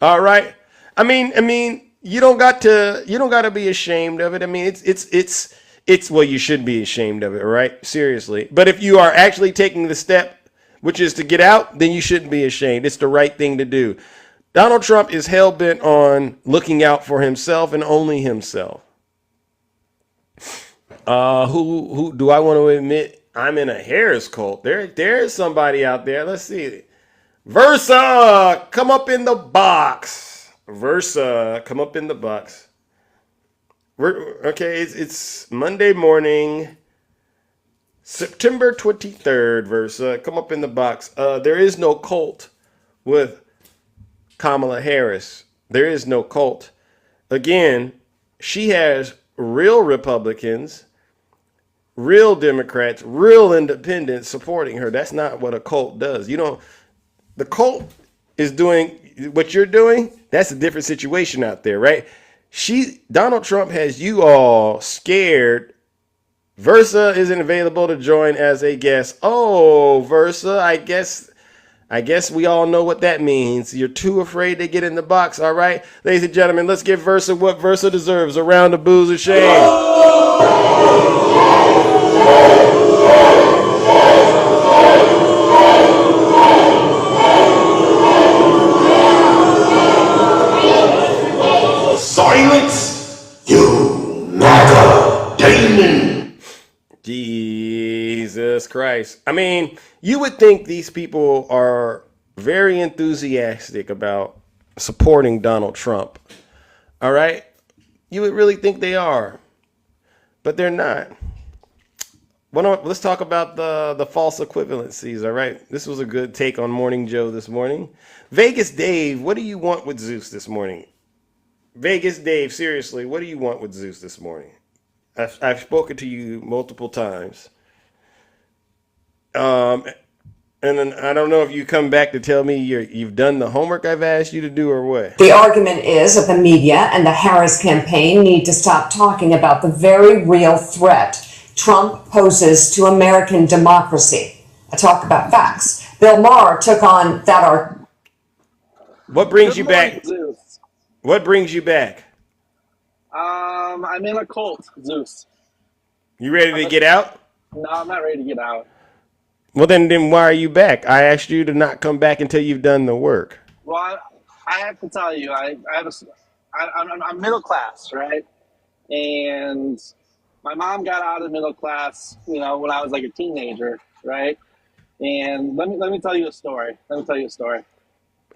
All right. I mean, you don't got to be ashamed of it. I mean, it's well, you should be ashamed of it, right? Seriously. But if you are actually taking the step, which is to get out, then you shouldn't be ashamed. It's the right thing to do. Donald Trump is hell-bent on looking out for himself and only himself. Who do I want to admit I'm in a Harris cult? There's somebody out there. Let's see. Versa, come up in the box. Versa, come up in the box. Okay, it's Monday morning, September 23rd, Versa. Come up in the box. There is no cult with Kamala Harris. There is no cult. Again, she has real Republicans, real Democrats, real independents supporting her. That's not what a cult does. The cult is doing what you're doing. That's a different situation out there, right? Donald Trump has you all scared. Versa isn't available to join as a guest. Oh, Versa, I guess we all know what that means. You're too afraid to get in the box, all right? Ladies and gentlemen, let's give Versa what Versa deserves. A round of boos of shame. Silence, you MAGA demon. Jesus Christ. I mean, you would think these people are very enthusiastic about supporting Donald Trump. All right? You would really think they are, but they're not. Let's talk about the false equivalencies, all right? This was a good take on Morning Joe this morning. Vegas Dave, what do you want with Zeus this morning? Vegas Dave, seriously, what do you want with Zeus this morning? I've spoken to you multiple times. And then I don't know if you come back to tell me you've done the homework I've asked you to do or what. The argument is that the media and the Harris campaign need to stop talking about the very real threat Trump poses to American democracy. I talk about facts. Bill Maher took on that. What brings you back? Zeus. What brings you back? I'm in a cult, Zeus. You ready to get out? No, I'm not ready to get out. Well, then why are you back? I asked you to not come back until you've done the work. Well, I have to tell you, I'm middle class, right? And my mom got out of middle class, when I was like a teenager, right? And let me tell you a story.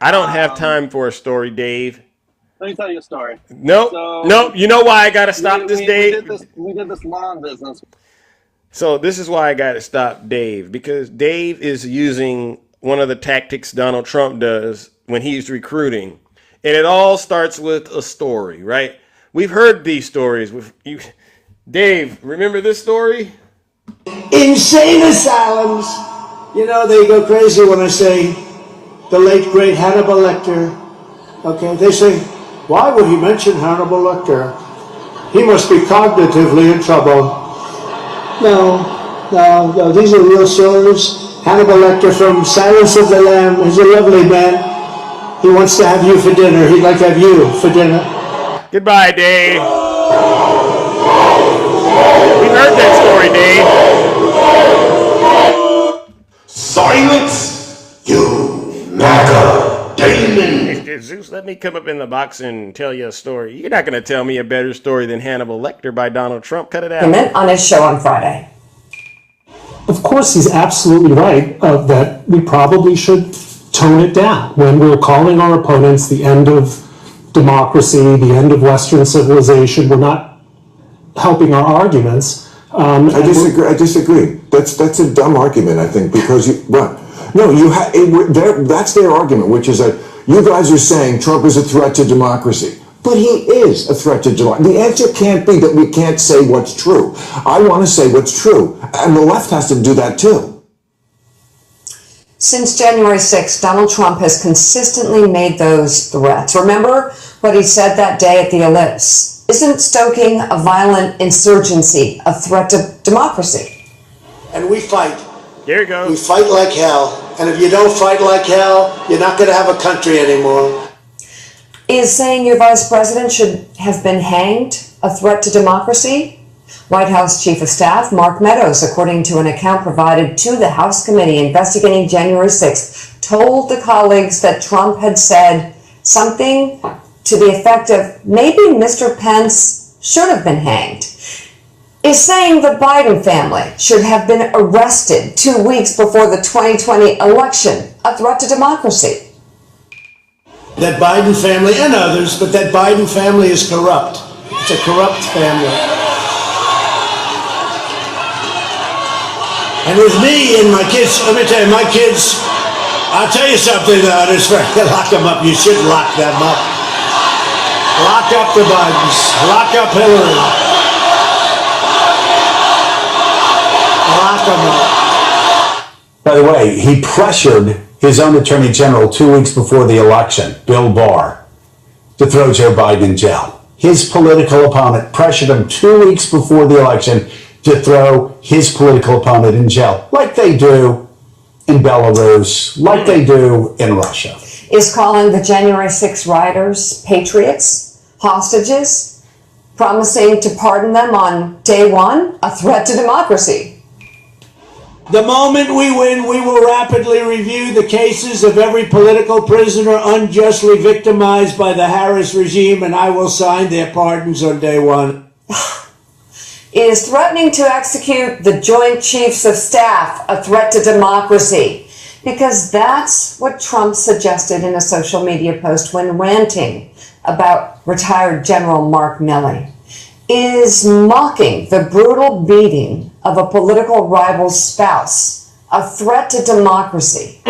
I don't have time for a story, Dave. Let me tell you a story. Nope. You know why I got to stop this, Dave? We did this lawn business. So this is why I got to stop Dave, because Dave is using one of the tactics Donald Trump does when he's recruiting. And it all starts with a story, right? We've heard these stories. Dave, remember this story? Insane asylums. They go crazy when I say the late, great Hannibal Lecter. Okay, they say, why would he mention Hannibal Lecter? He must be cognitively in trouble. No, these are real stories. Hannibal Lecter from Silence of the Lamb is a lovely man. He wants to have you for dinner. He'd like to have you for dinner. Goodbye, Dave. We heard that story, Dave. Silence, you MAGA demon. Hey, Zeus, let me come up in the box and tell you a story. You're not going to tell me a better story than Hannibal Lecter by Donald Trump. Cut it out. On his show on Friday. of course, he's absolutely right that we probably should tone it down when we're calling our opponents the end of democracy, the end of Western civilization. We're not helping our arguments. I disagree. That's a dumb argument, I think, because that's their argument, which is that you guys are saying Trump is a threat to democracy. But he is a threat to democracy. The answer can't be that we can't say what's true. I want to say what's true, and the left has to do that too. Since January 6th, Donald Trump has consistently made those threats. Remember what he said that day at the Ellipse? Isn't stoking a violent insurgency a threat to democracy? And we fight. There you go. We fight like hell. And if you don't fight like hell, you're not going to have a country anymore. Is saying your vice president should have been hanged a threat to democracy? White House Chief of Staff Mark Meadows, according to an account provided to the House committee investigating January 6th, told the colleagues that Trump had said something to the effect of, maybe Mr. Pence should have been hanged. Is saying the Biden family should have been arrested 2 weeks before the 2020 election a threat to democracy? That Biden family and others, but that Biden family is corrupt. It's a corrupt family. And with me and my kids, let me tell you, my kids, I'll tell you something, lock them up. You should lock them up. Lock up the Bidens. Lock up Hillary. Lock them up. By the way, he pressured his own Attorney General 2 weeks before the election, Bill Barr, to throw Joe Biden in jail. His political opponent pressured him 2 weeks before the election to throw his political opponent in jail, like they do in Belarus, like they do in Russia. Is calling the January 6 rioters patriots, hostages, promising to pardon them on day one a threat to democracy? The moment we win, we will rapidly review the cases of every political prisoner unjustly victimized by the Harris regime, and I will sign their pardons on day one. Is threatening to execute the Joint Chiefs of Staff a threat to democracy? Because that's what Trump suggested in a social media post when ranting about retired General Mark Milley. Is mocking the brutal beating of a political rival's spouse a threat to democracy?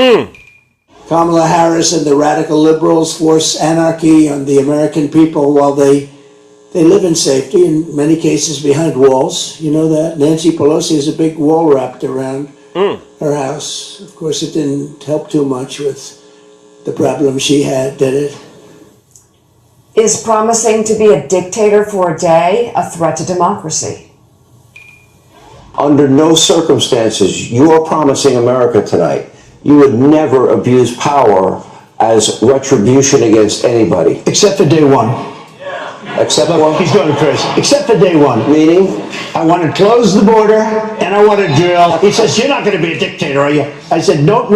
Kamala Harris and the radical liberals force anarchy on the American people while they live in safety, in many cases behind walls. You know that? Nancy Pelosi has a big wall wrapped around her house. Of course, it didn't help too much with the problem she had, did it? Is promising to be a dictator for a day a threat to democracy? Under no circumstances, you are promising America tonight, you would never abuse power as retribution against anybody. Except for day one. Except what? He's going crazy. Except for day one. Meaning? I want to close the border and I want to drill. He says, you're not going to be a dictator, are you? I said, no,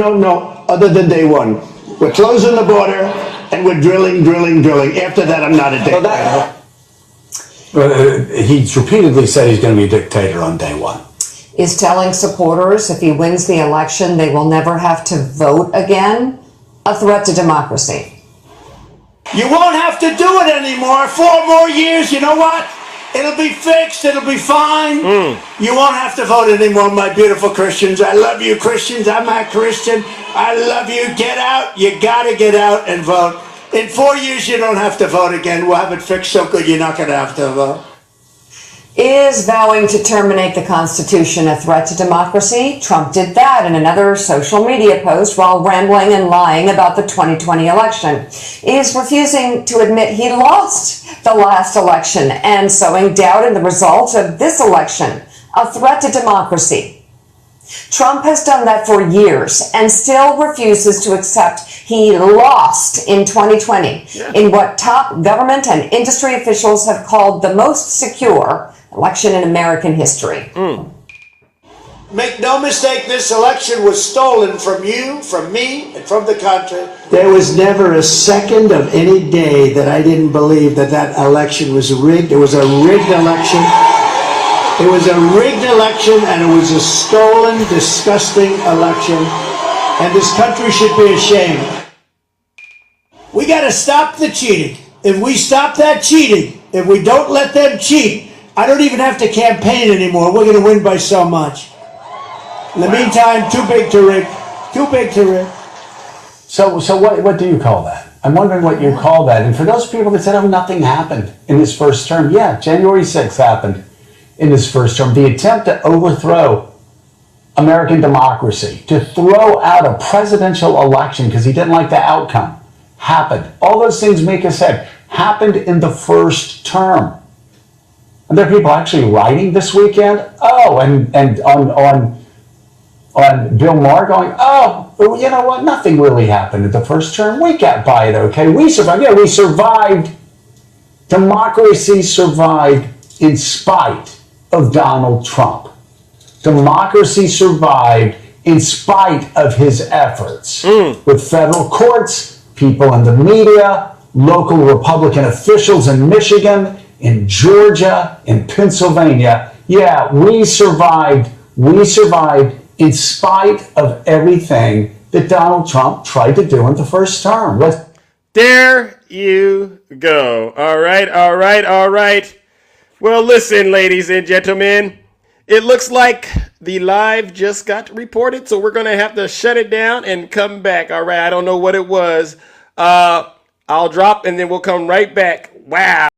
other than day one. We're closing the border and we're drilling. After that, I'm not a dictator. He's repeatedly said he's going to be a dictator on day one. Is telling supporters if he wins the election, they will never have to vote again a threat to democracy? You won't have to do it anymore. 4 more years, you know what? It'll be fixed, it'll be fine. You won't have to vote anymore, my beautiful Christians. I love you, Christians. I'm a Christian. I love you. Get out. You gotta get out and vote. In 4 years, you don't have to vote again. We'll have it fixed so good you're not gonna have to vote. Is vowing to terminate the Constitution a threat to democracy? Trump did that in another social media post while rambling and lying about the 2020 election. Is refusing to admit he lost the last election and sowing doubt in the results of this election a threat to democracy. Trump has done that for years and still refuses to accept he lost in 2020 in what top government and industry officials have called the most secure election in American history. Make no mistake, this election was stolen from you, from me, and from the country. There was never a second of any day that I didn't believe that election was rigged. It was a rigged election. It was a rigged election, and it was a stolen, disgusting election, and this country should be ashamed. We got to stop the cheating. If we stop that cheating, if we don't let them cheat, I don't even have to campaign anymore. We're going to win by so much. In the meantime, too big to rig. Too big to rig. So what do you call that? I'm wondering what you call that. And for those people that said, oh, nothing happened in his first term. Yeah, January 6th happened in his first term. The attempt to overthrow American democracy, to throw out a presidential election because he didn't like the outcome, happened. All those things Mika said happened in the first term. And there are people actually writing this weekend. Oh, and on Bill Maher going, oh, you know what? Nothing really happened in the first term. We got by it okay. We survived. Yeah, we survived. Democracy survived in spite of Donald Trump. Democracy survived in spite of his efforts with federal courts, people in the media, local Republican officials in Michigan, in Georgia, in Pennsylvania. Yeah, we survived. We survived in spite of everything that Donald Trump tried to do in the first term. There you go. All right. Well, listen, ladies and gentlemen, it looks like the live just got reported, so we're going to have to shut it down and come back. All right, I don't know what it was. I'll drop and then we'll come right back. Wow.